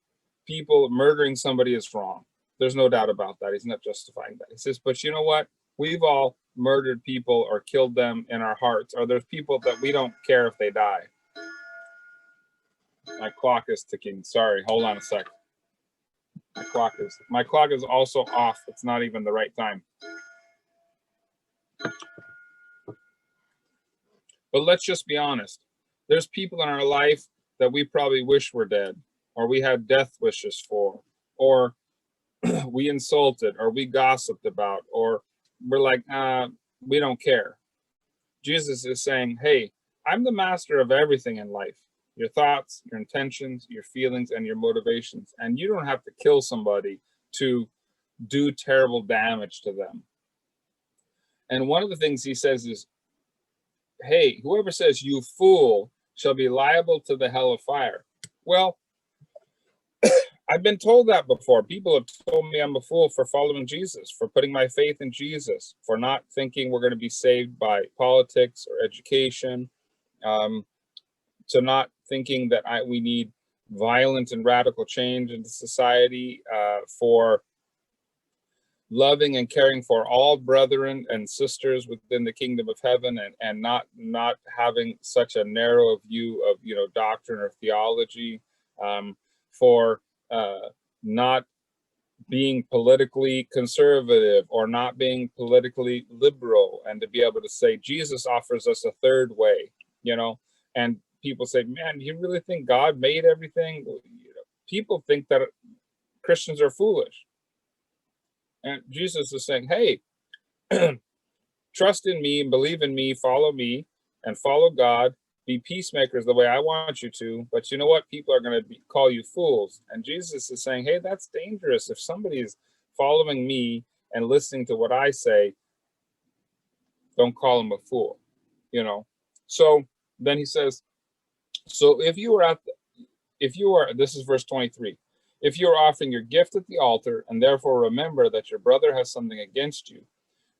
people, murdering somebody is wrong. There's no doubt about that. He's not justifying that. He says, but you know what? We've all murdered people or killed them in our hearts, or there's people that we don't care if they die. My clock is ticking. Sorry, hold on a sec. My clock is also off. It's not even the right time. But let's just be honest. There's people in our life that we probably wish were dead, or we had death wishes for, or we insulted, or we gossiped about, or we're like, we don't care. Jesus is saying, hey, I'm the master of everything in life. Your thoughts, your intentions, your feelings, and your motivations. And you don't have to kill somebody to do terrible damage to them. And one of the things he says is, hey, whoever says you fool shall be liable to the hell of fire. Well, I've been told that before. People have told me I'm a fool for following Jesus, for putting my faith in Jesus, for not thinking we're going to be saved by politics or education, to not thinking that we need violent and radical change in society, for loving and caring for all brethren and sisters within the kingdom of heaven, and not having such a narrow view of, you know, doctrine or theology, for not being politically conservative or not being politically liberal, and to be able to say Jesus offers us a third way, you know. And people say, man, do you really think God made everything? You know, people think that Christians are foolish. And Jesus is saying, hey, trust in me, believe in me, follow me, and follow God. Be peacemakers the way I want you to. But you know what? People are going to call you fools. And Jesus is saying, hey, that's dangerous. If somebody is following me and listening to what I say, don't call them a fool, you know. So then he says, so if you are this is verse 23, if you are offering your gift at the altar and therefore remember that your brother has something against you,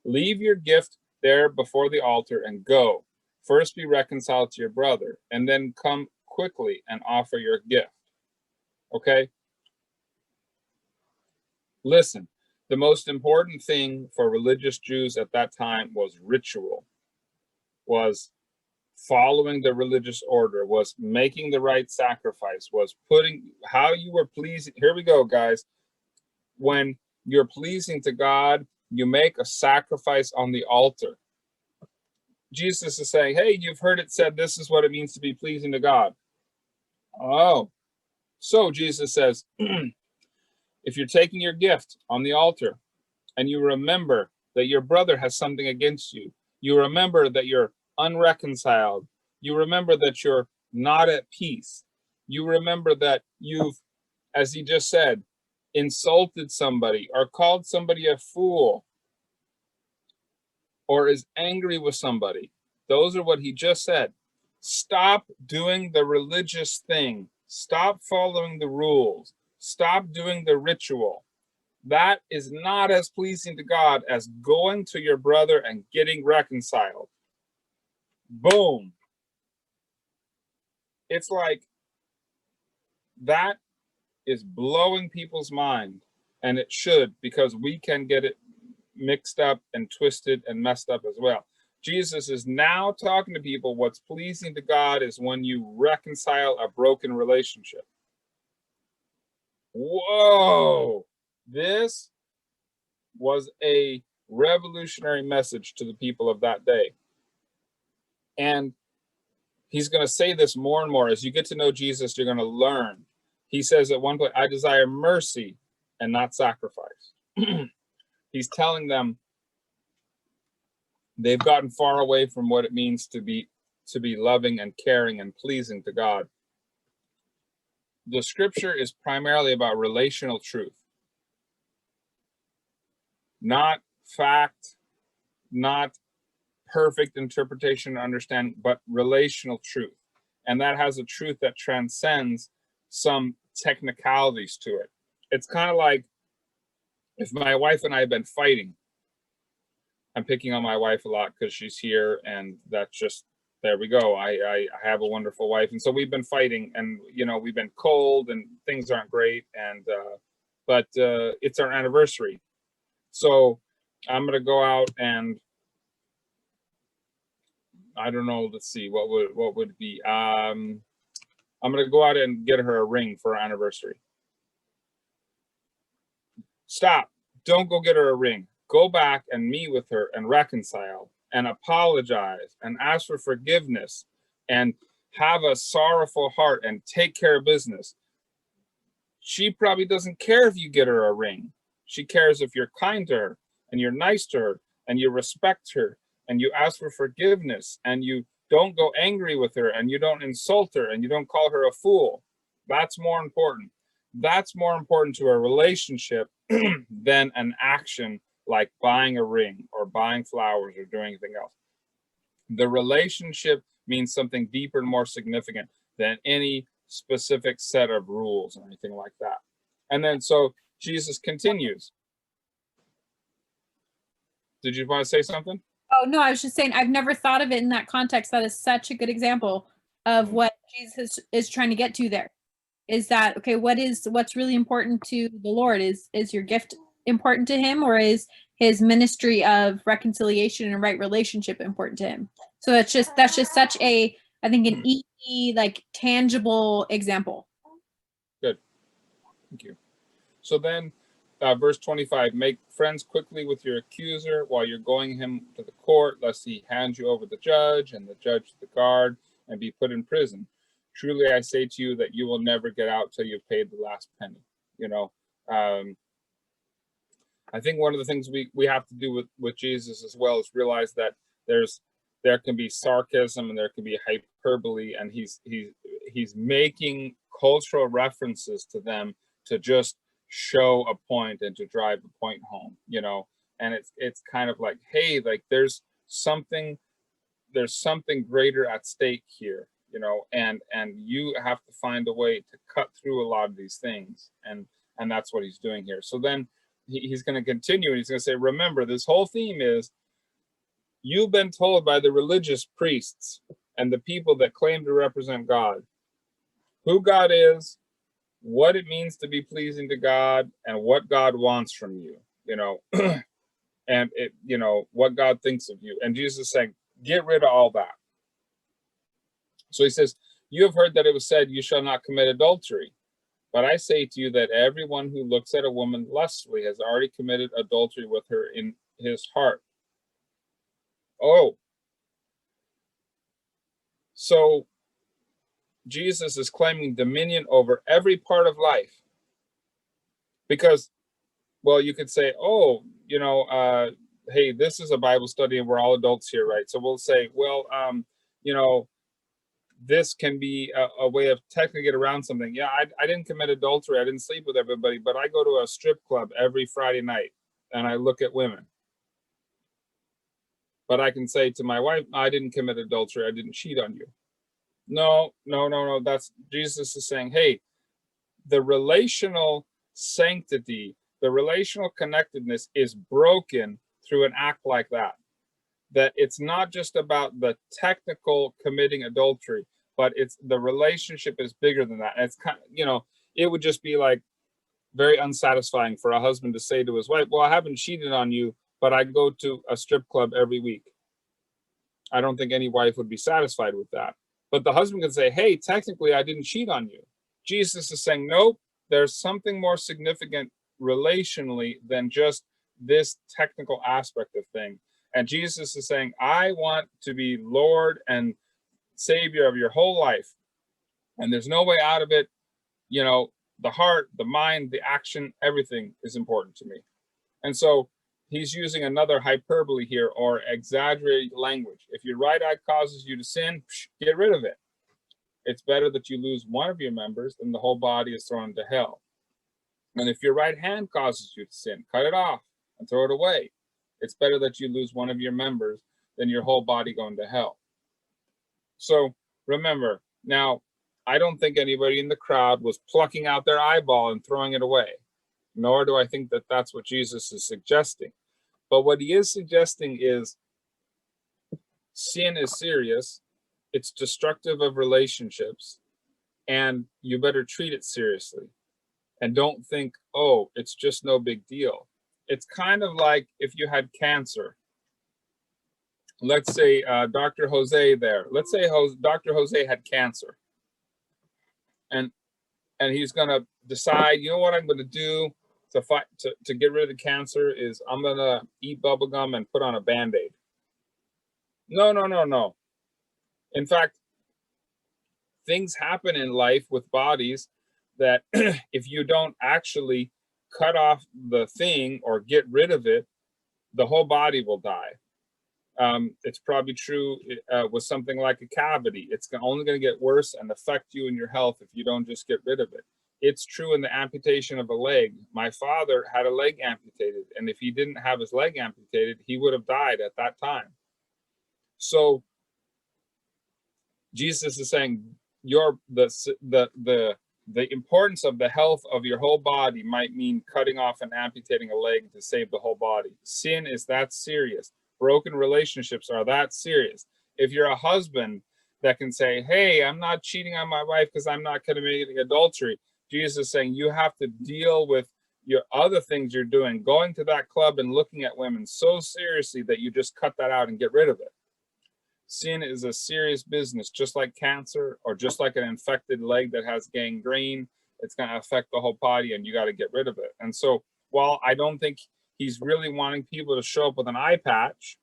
leave your gift there before the altar and go. First be reconciled to your brother, and then come quickly and offer your gift. Okay? Listen, the most important thing for religious Jews at that time was ritual, was following the religious order, was making the right sacrifice, was putting how you were pleasing. Here we go, guys. When you're pleasing to God, you make a sacrifice on the altar. Jesus is saying, hey, you've heard it said this is what it means to be pleasing to God. Oh, so Jesus says, if you're taking your gift on the altar and you remember that your brother has something against you, you remember that you're unreconciled, you remember that you're not at peace, you remember that you've, as he just said, insulted somebody or called somebody a fool or is angry with somebody. Those are what he just said. Stop doing the religious thing. Stop following the rules. Stop doing the ritual. That is not as pleasing to God as going to your brother and getting reconciled. Boom. It's like that is blowing people's mind, and it should, because we can get it mixed up and twisted and messed up as well. Jesus is now talking to people. What's pleasing to God is when you reconcile a broken relationship. Whoa, this was a revolutionary message to the people of that day. And he's going to say this more and more. As you get to know Jesus, you're going to learn. He says at one point, I desire mercy and not sacrifice. He's telling them they've gotten far away from what it means to be loving and caring and pleasing to God. The scripture is primarily about relational truth, not fact, not perfect interpretation and understanding, but relational truth. And that has a truth that transcends some technicalities to it. It's kind of like if my wife and I have been fighting I'm picking on my wife a lot because she's here, and that's just, there we go. I have a wonderful wife, and so we've been fighting, and you know, we've been cold, and things aren't great, and but it's our anniversary, so I'm gonna go out and I don't know. Let's see, what would it be? I'm gonna go out and get her a ring for our anniversary. Stop! Don't go get her a ring. Go back and meet with her and reconcile and apologize and ask for forgiveness and have a sorrowful heart and take care of business. She probably doesn't care if you get her a ring. She cares if you're kind to her and you're nice to her and you respect her and you ask for forgiveness and you don't go angry with her and you don't insult her and you don't call her a fool. That's more important. That's more important to a relationship than an action like buying a ring or buying flowers or doing anything else. The relationship means something deeper and more significant than any specific set of rules or anything like that. And then so Jesus continues. Did you want to say something? Oh, no, I was just saying, I've never thought of it in that context. That is such a good example of what Jesus is trying to get to there. Is that, okay, what's really important to the Lord? Is your gift important to him, or is his ministry of reconciliation and right relationship important to him? So that's just such a, I think, an easy, like tangible example. Good. Thank you. So then verse 25, make friends quickly with your accuser while you're going him to the court, lest he hand you over to the judge and the judge to the guard and be put in prison. Truly, I say to you that you will never get out till you've paid the last penny. You know, I think one of the things we have to do with Jesus as well is realize that there can be sarcasm and there can be hyperbole, and he's making cultural references to them to just show a point and to drive a point home, you know. And it's kind of like, hey, like there's something greater at stake here, you know, and you have to find a way to cut through a lot of these things, and that's what he's doing here. So then he's going to continue, and he's going to say, remember, this whole theme is, you've been told by the religious priests and the people that claim to represent God who God is, what it means to be pleasing to God, and what God wants from you, you know, and it, you know, what God thinks of you. And Jesus is saying, get rid of all that. So he says, you have heard that it was said, you shall not commit adultery. But I say to you that everyone who looks at a woman lustfully has already committed adultery with her in his heart. Oh, so Jesus is claiming dominion over every part of life. Because, well, you could say, oh, you know, hey, this is a Bible study and we're all adults here, right? So we'll say, well, you know, this can be a way of technically get around something. Yeah, I didn't commit adultery. I didn't sleep with everybody, but I go to a strip club every Friday night and I look at women. But I can say to my wife, I didn't commit adultery. I didn't cheat on you. No. That's, Jesus is saying, hey, the relational sanctity, the relational connectedness is broken through an act like that. That it's not just about the technical committing adultery, but it's the relationship is bigger than that. And it's kind of, you know, it would just be like very unsatisfying for a husband to say to his wife, well, I haven't cheated on you, but I go to a strip club every week. I don't think any wife would be satisfied with that. But the husband can say, hey, technically I didn't cheat on you. Jesus is saying, nope, there's something more significant relationally than just this technical aspect of things. And Jesus is saying, I want to be Lord and Savior of your whole life. And there's no way out of it. You know, the heart, the mind, the action, everything is important to me. And so he's using another hyperbole here, or exaggerated language. If your right eye causes you to sin, get rid of it. It's better that you lose one of your members than the whole body is thrown into hell. And if your right hand causes you to sin, cut it off and throw it away. It's better that you lose one of your members than your whole body going to hell. So remember, now, I don't think anybody in the crowd was plucking out their eyeball and throwing it away, nor do I think that that's what Jesus is suggesting. But what he is suggesting is sin is serious, it's destructive of relationships, and you better treat it seriously. And don't think, oh, it's just no big deal. It's kind of like if you had cancer. Let's say Dr. Jose there. Let's say Dr. Jose had cancer. And he's going to decide, you know what I'm going to do to fight to get rid of the cancer is I'm going to eat bubble gum and put on a Band-Aid. No, no, no, no. In fact, things happen in life with bodies that if you don't actually cut off the thing or get rid of it, the whole body will die. It's probably true with something like a cavity. It's only going to get worse and affect you and your health if you don't just get rid of it. It's true in the amputation of a leg. My father had a leg amputated, and if he didn't have his leg amputated, he would have died at that time. So Jesus is saying the importance of the health of your whole body might mean cutting off and amputating a leg to save the whole body. Sin is that serious. Broken relationships are that serious. If you're a husband that can say, hey, I'm not cheating on my wife because I'm not committing adultery, Jesus is saying you have to deal with your other things you're doing, going to that club and looking at women so seriously that you just cut that out and get rid of it. Sin is a serious business, just like cancer or just like an infected leg that has gangrene. It's going to affect the whole body and you got to get rid of it. And so while I don't think he's really wanting people to show up with an eye patch,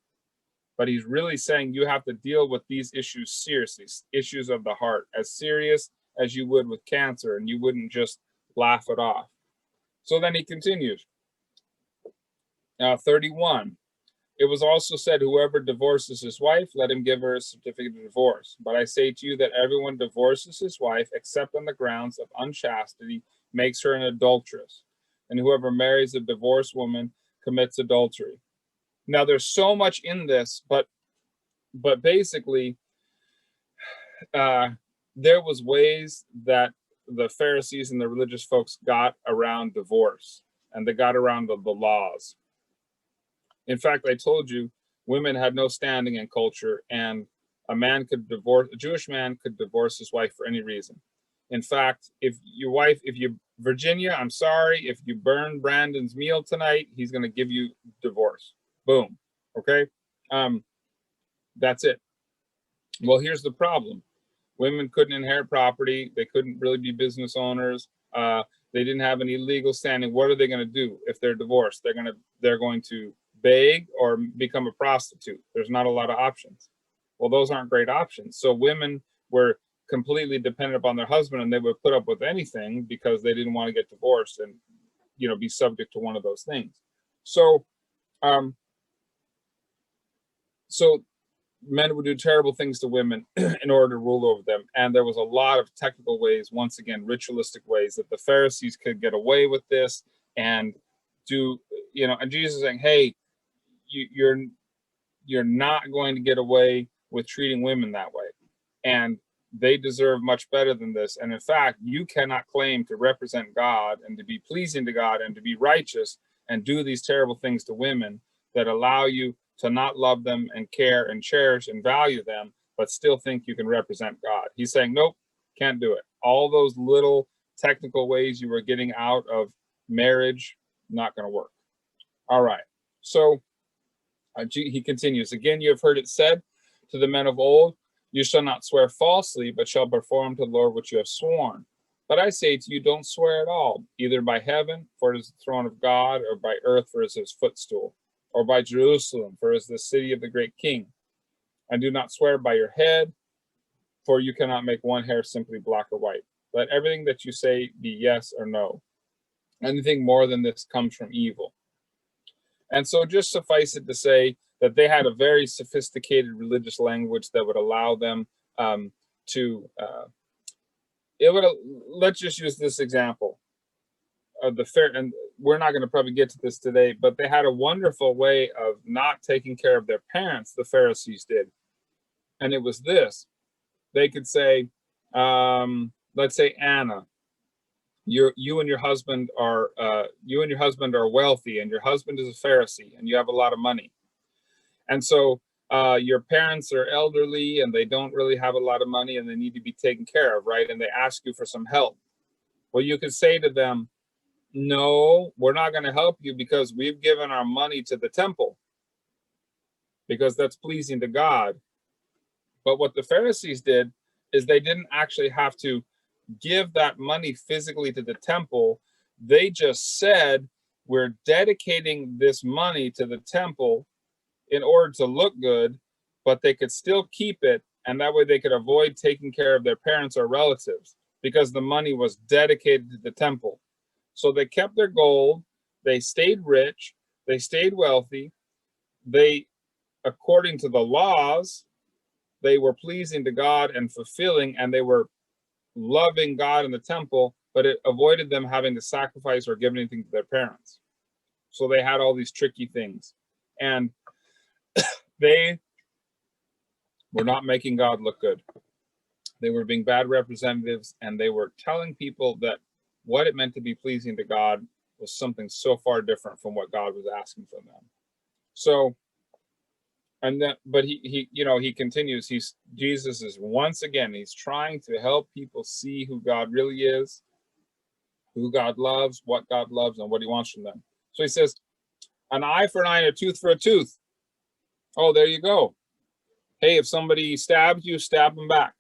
but he's really saying you have to deal with these issues seriously, issues of the heart, as serious as you would with cancer, and you wouldn't just laugh it off. So then he continues. 31. It was also said, whoever divorces his wife, let him give her a certificate of divorce. But I say to you that everyone divorces his wife, except on the grounds of unchastity, makes her an adulteress. And whoever marries a divorced woman commits adultery. Now, there's so much in this, but basically, there was ways that the Pharisees and the religious folks got around divorce, and they got around the laws. In fact, I told you, women had no standing in culture, and a Jewish man could divorce his wife for any reason. In fact, Virginia, I'm sorry, if you burn Brandon's meal tonight, he's going to give you divorce. Boom. Okay. That's it. Well, here's the problem. Women couldn't inherit property. They couldn't really be business owners. They didn't have any legal standing. What are they going to do if they're divorced? They're going to beg or become a prostitute. There's not a lot of options. Well, those aren't great options. So women were completely dependent upon their husband, and they would put up with anything because they didn't want to get divorced and, be subject to one of those things. So, so men would do terrible things to women in order to rule over them. And there was a lot of technical ways, once again, ritualistic ways that the Pharisees could get away with this and do, and Jesus is saying, hey, you're not going to get away with treating women that way. And they deserve much better than this. And in fact, you cannot claim to represent God and to be pleasing to God and to be righteous and do these terrible things to women that allow you to not love them and care and cherish and value them, but still think you can represent God. He's saying, nope, can't do it. All those little technical ways you were getting out of marriage, not going to work. All right. So he continues, again, you have heard it said to the men of old, you shall not swear falsely, but shall perform to the Lord what you have sworn. But I say to you, don't swear at all, either by heaven, for it is the throne of God, or by earth, for it is his footstool, or by Jerusalem, for it is the city of the great king. And do not swear by your head, for you cannot make one hair simply black or white. Let everything that you say be yes or no. Anything more than this comes from evil. And so just suffice it to say that they had a very sophisticated religious language that would allow them let's just use this example of the fair, and we're not going to probably get to this today, but they had a wonderful way of not taking care of their parents, the Pharisees did. And it was this. They could say, let's say Anna you and your husband are wealthy, and your husband is a Pharisee, and you have a lot of money. And so your parents are elderly and they don't really have a lot of money and they need to be taken care of, right? And they ask you for some help. Well, you could say to them, no, we're not going to help you because we've given our money to the temple because that's pleasing to God. But what the Pharisees did is they didn't actually have to give that money physically to the temple. They just said, we're dedicating this money to the temple in order to look good, but they could still keep it, and that way they could avoid taking care of their parents or relatives because the money was dedicated to the temple. So they kept their gold, they stayed rich, they stayed wealthy, they, according to the laws, they were pleasing to God and fulfilling, and they were loving God in the temple, but it avoided them having to sacrifice or give anything to their parents. So they had all these tricky things. And they were not making God look good. They were being bad representatives, and they were telling people that what it meant to be pleasing to God was something so far different from what God was asking from them. So, and then, but he continues. Jesus is once again, he's trying to help people see who God really is, who God loves, what God loves, and what he wants from them. So he says, an eye for an eye and a tooth for a tooth. Oh, there you go. Hey, if somebody stabs you, stab them back.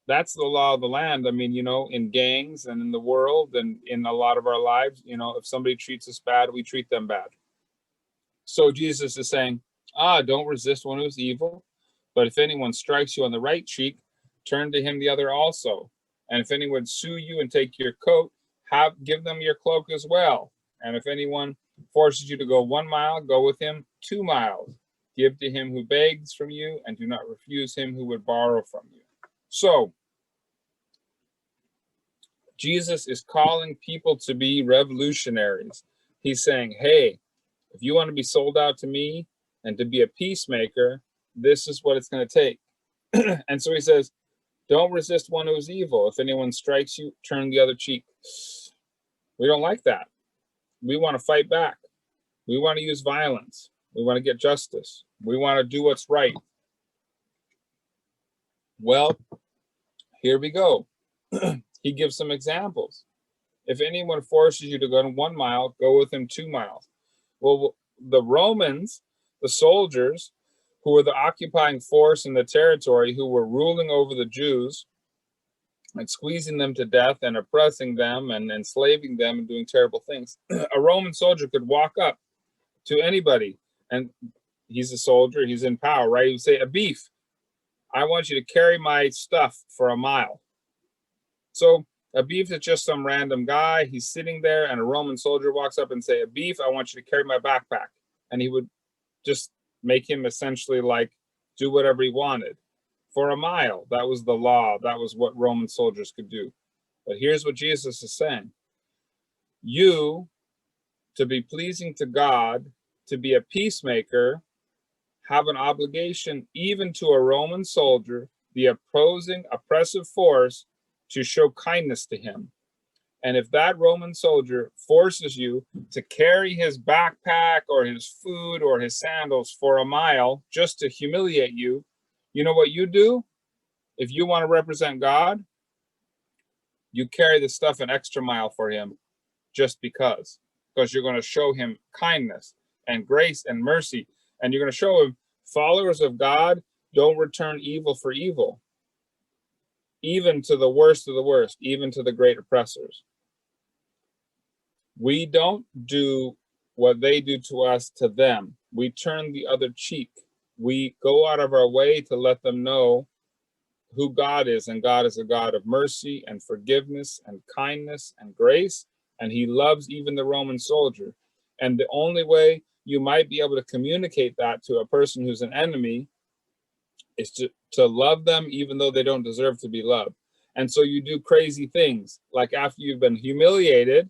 That's the law of the land. I mean, in gangs and in the world and in a lot of our lives, if somebody treats us bad, we treat them bad. So Jesus is saying, don't resist one who's evil, but if anyone strikes you on the right cheek, turn to him the other also. And if anyone sue you and take your coat, give them your cloak as well. And if anyone forces you to go 1 mile, go with him 2 miles. Give to him who begs from you, and do not refuse him who would borrow from you. So, Jesus is calling people to be revolutionaries. He's saying, hey, if you want to be sold out to me and to be a peacemaker, this is what it's going to take. And so he says, don't resist one who is evil. If anyone strikes you, turn the other cheek. We don't like that. We want to fight back. We want to use violence. We want to get justice. We want to do what's right. Well, here we go. He gives some examples. If anyone forces you to go 1 mile, go with him 2 miles. Well, the Romans, the soldiers, who were the occupying force in the territory, who were ruling over the Jews and squeezing them to death and oppressing them and enslaving them and doing terrible things. A Roman soldier could walk up to anybody, and he's a soldier, he's in power, right? He would say, a beef, I want you to carry my stuff for 1 mile. So a beef is just some random guy. He's sitting there, and a Roman soldier walks up and say, a beef, I want you to carry my backpack. And he would just make him essentially like do whatever he wanted for 1 mile. That was the law. That was what Roman soldiers could do. But here's what Jesus is saying. You, to be pleasing to God, to be a peacemaker, have an obligation even to a Roman soldier, the opposing oppressive force, to show kindness to him. And if that Roman soldier forces you to carry his backpack or his food or his sandals for 1 mile just to humiliate you, you know what you do? If you want to represent God, you carry the stuff an extra mile for him just because you're going to show him kindness and grace and mercy. And you're going to show him followers of God don't return evil for evil, even to the worst of the worst, even to the great oppressors. We don't do what they do to us to them. We turn the other cheek. We go out of our way to let them know who God is, and God is a God of mercy and forgiveness and kindness and grace, and he loves even the Roman soldier. And the only way you might be able to communicate that to a person who's an enemy is to love them even though they don't deserve to be loved. And so you do crazy things, like after you've been humiliated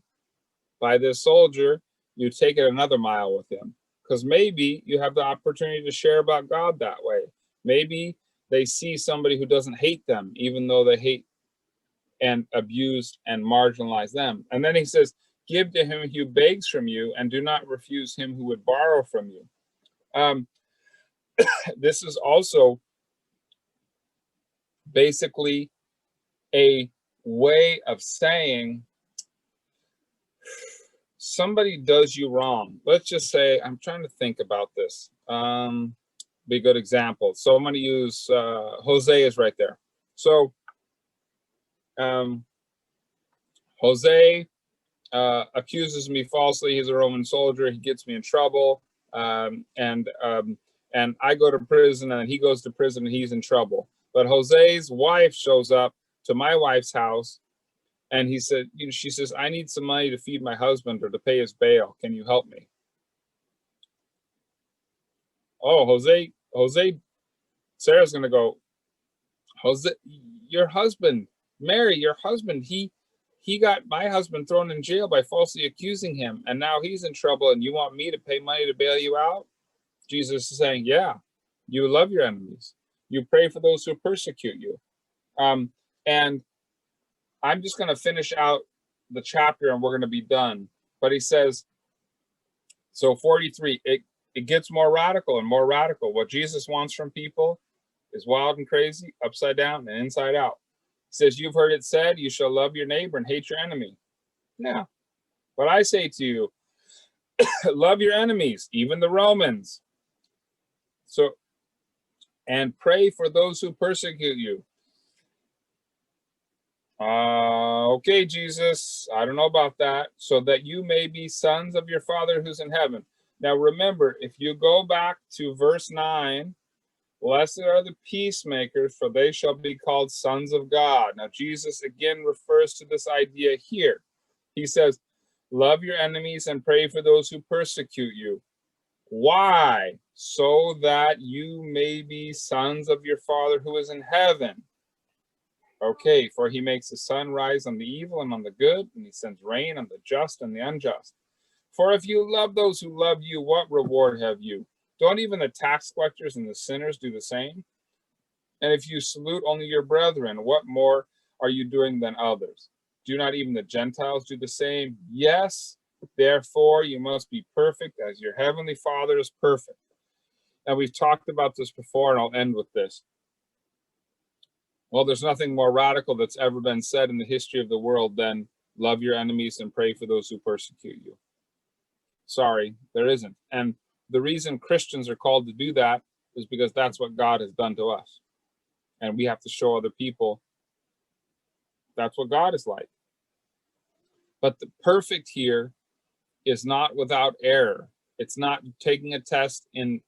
by this soldier, you take it another mile with him, because maybe you have the opportunity to share about God that way. Maybe they see somebody who doesn't hate them, even though they hate and abuse and marginalize them. And then he says, give to him who begs from you, and do not refuse him who would borrow from you. This is also basically a way of saying somebody does you wrong. Let's just say, I'm trying to think about this. Be a good example. So I'm going to use Jose is right there. So Jose accuses me falsely. He's a Roman soldier. He gets me in trouble. And I go to prison, and he goes to prison, and he's in trouble. But Jose's wife shows up to my wife's house, and he said, she says, I need some money to feed my husband or to pay his bail. Can you help me? Oh, Jose, Sarah's going to go, Jose, your husband, Mary, your husband, he got my husband thrown in jail by falsely accusing him, and now he's in trouble, and you want me to pay money to bail you out? Jesus is saying, yeah, you love your enemies. You pray for those who persecute you. And I'm just going to finish out the chapter, and we're going to be done. But he says, so 43, it gets more radical and more radical. What Jesus wants from people is wild and crazy, upside down and inside out. He says, you've heard it said, you shall love your neighbor and hate your enemy. Yeah. But I say to you, love your enemies, even the Romans. So, and pray for those who persecute you. Okay, Jesus, I don't know about that. So that you may be sons of your Father who's in heaven. Now remember, if you go back to verse 9, blessed are the peacemakers, for they shall be called sons of God. Now Jesus again refers to this idea here. He says, love your enemies and pray for those who persecute you. Why? So that you may be sons of your Father who is in heaven. Okay, for he makes the sun rise on the evil and on the good, and he sends rain on the just and the unjust. For if you love those who love you, what reward have you? Don't even the tax collectors and the sinners do the same? And if you salute only your brethren, what more are you doing than others? Do not even the Gentiles do the same? Yes, therefore you must be perfect as your heavenly Father is perfect. Now we've talked about this before, and I'll end with this. Well, there's nothing more radical that's ever been said in the history of the world than love your enemies and pray for those who persecute you. Sorry, there isn't. And the reason Christians are called to do that is because that's what God has done to us. And we have to show other people that's what God is like. But the perfect here is not without error. It's not taking a test in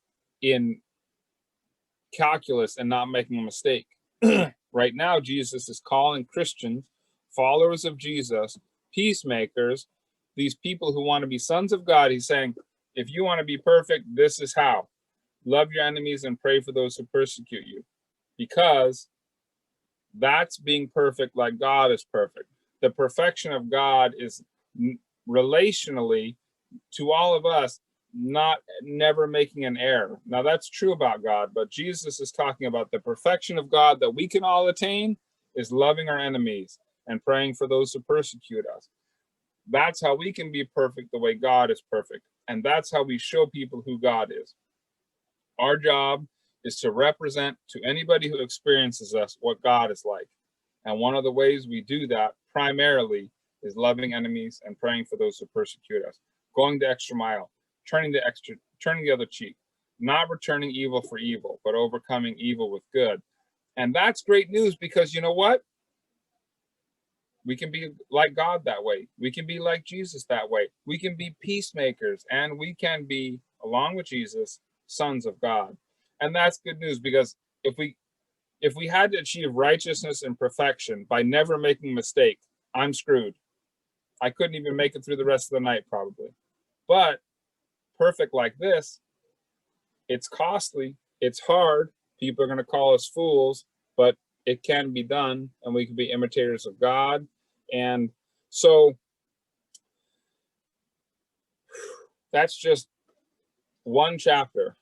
calculus and not making a mistake. Right now, Jesus is calling Christians, followers of Jesus, peacemakers, these people who want to be sons of God. He's saying, if you want to be perfect, this is how. Love your enemies and pray for those who persecute you. Because that's being perfect like God is perfect. The perfection of God is relationally to all of us, never making an error. Now that's true about God, but Jesus is talking about the perfection of God that we can all attain is loving our enemies and praying for those who persecute us. That's how we can be perfect the way God is perfect. And that's how we show people who God is. Our job is to represent to anybody who experiences us what God is like. And one of the ways we do that primarily is loving enemies and praying for those who persecute us, going the extra mile, turning the other cheek, not returning evil for evil, but overcoming evil with good. And that's great news, because you know what? We can be like God that way. We can be like Jesus that way. We can be peacemakers, and we can be, along with Jesus, sons of God. And that's good news, because if we had to achieve righteousness and perfection by never making a mistake, I'm screwed. I couldn't even make it through the rest of the night probably. But perfect like this, it's costly, it's hard. People are going to call us fools, but it can be done, and we can be imitators of God. And so that's just one chapter,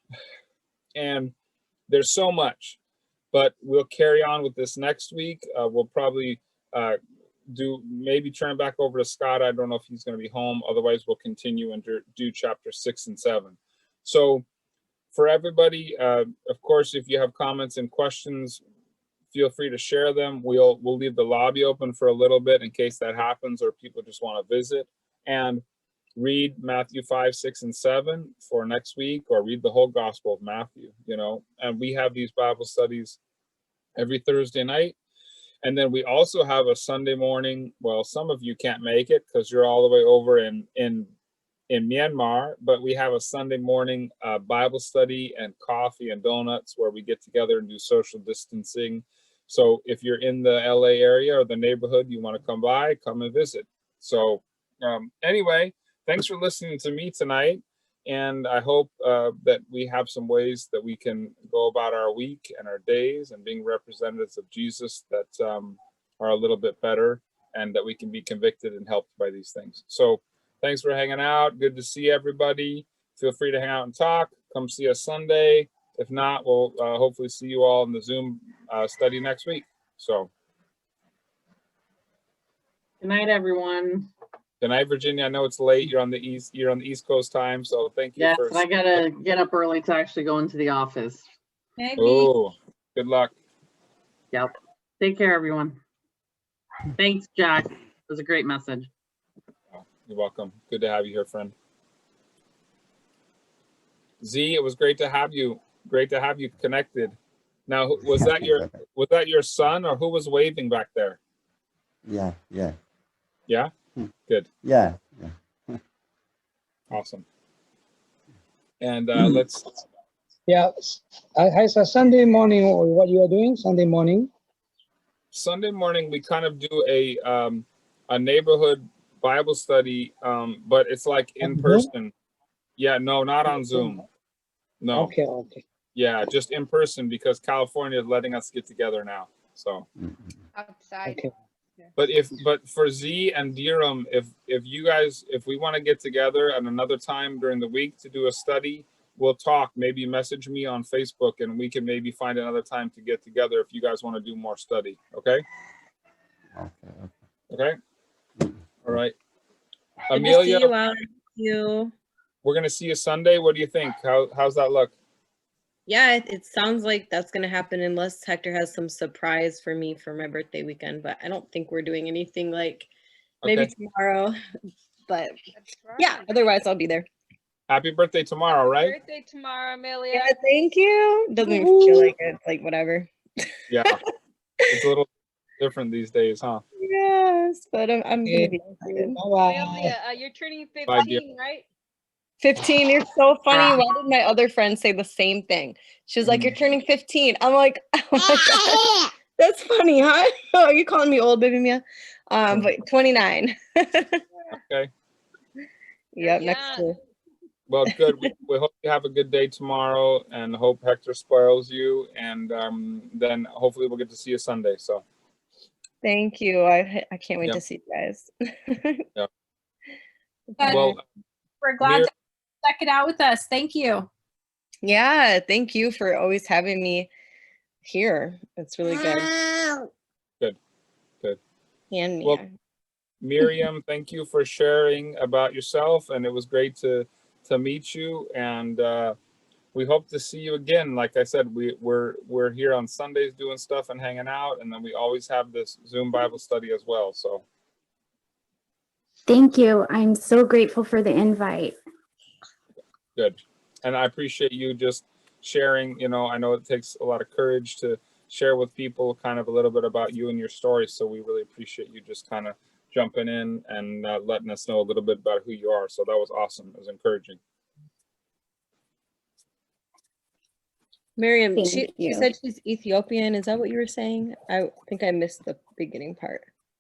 and there's so much, but we'll carry on with this next week. We'll probably maybe turn it back over to Scott. I don't know if he's going to be home. Otherwise, we'll continue and do chapter 6 and 7. So for everybody, of course, if you have comments and questions, feel free to share them. We'll leave the lobby open for a little bit in case that happens or people just want to visit and read Matthew 5, 6, and 7 for next week, or read the whole Gospel of Matthew, and we have these Bible studies every Thursday night. And then we also have a Sunday morning. Well, some of you can't make it because you're all the way over in Myanmar, but we have a Sunday morning Bible study and coffee and donuts where we get together and do social distancing. So if you're in the LA area or the neighborhood, you want to come by, come and visit. So anyway, thanks for listening to me tonight. And I hope that we have some ways that we can go about our week and our days and being representatives of Jesus that are a little bit better, and that we can be convicted and helped by these things. So thanks for hanging out. Good to see everybody. Feel free to hang out and talk. Come see us Sunday. If not, we'll hopefully see you all in the Zoom study next week. So Good night, everyone. good night, Virginia. I know it's late. You're on the East Coast time, so thank you. Yes, for. and I gotta get up early to actually go into the office. Maybe. Oh, good luck. Yep. Take care, everyone. Thanks, Jack. It was a great message. You're welcome. Good to have you here, friend. Z, it was great to have you. Great to have you connected. Now, was that your son, or who was waving back there? Yeah. Yeah? Good. Yeah. Awesome. And let's. Yeah. Hi, sir. Sunday morning, what you are doing Sunday morning? Sunday morning, we kind of do a neighborhood Bible study, but it's like in person. Yeah, no, not on Zoom. No. Okay. Yeah, just in person, because California is letting us get together now. So. Outside. Okay. But for Z and Dirham, if we want to get together at another time during the week to do a study, we'll talk. Maybe message me on Facebook and we can maybe find another time to get together if you guys want to do more study. Okay? Okay? All right. Amelia, we're gonna see you Sunday. What do you think? How's that look? Yeah, it sounds like that's going to happen unless Hector has some surprise for me for my birthday weekend, but I don't think we're doing anything like maybe tomorrow, but yeah, otherwise I'll be there. Happy birthday tomorrow, right? Birthday tomorrow, Amelia. Yeah, thank you. Doesn't even feel like it. It's like whatever. Yeah, it's a little different these days, huh? Yes, but I'm going to be excited. Amelia, you're turning 15, right? 15, you're so funny. Why did my other friend say the same thing? She was like, you're turning 15. I'm like, oh my God, that's funny, huh? Oh, are you calling me old, baby Mia? But 29. Okay. Yep, next year. Well, good. We hope you have a good day tomorrow, and hope Hector spoils you. And then hopefully we'll get to see you Sunday. So. Thank you. I can't wait to see you guys. Yeah. Well, we're glad to check it out with us. Thank you. Yeah, thank you for always having me here. It's really good. Good. And well, Miriam, thank you for sharing about yourself, and it was great to meet you. And we hope to see you again. Like I said, we're here on Sundays doing stuff and hanging out, and then we always have this Zoom Bible study as well. So. Thank you. I'm so grateful for the invite. Good. And I appreciate you just sharing. I know it takes a lot of courage to share with people kind of a little bit about you and your story. So we really appreciate you just kind of jumping in and letting us know a little bit about who you are. So that was awesome. It was encouraging. Miriam, she said she's Ethiopian. Is that what you were saying? I think I missed the beginning part.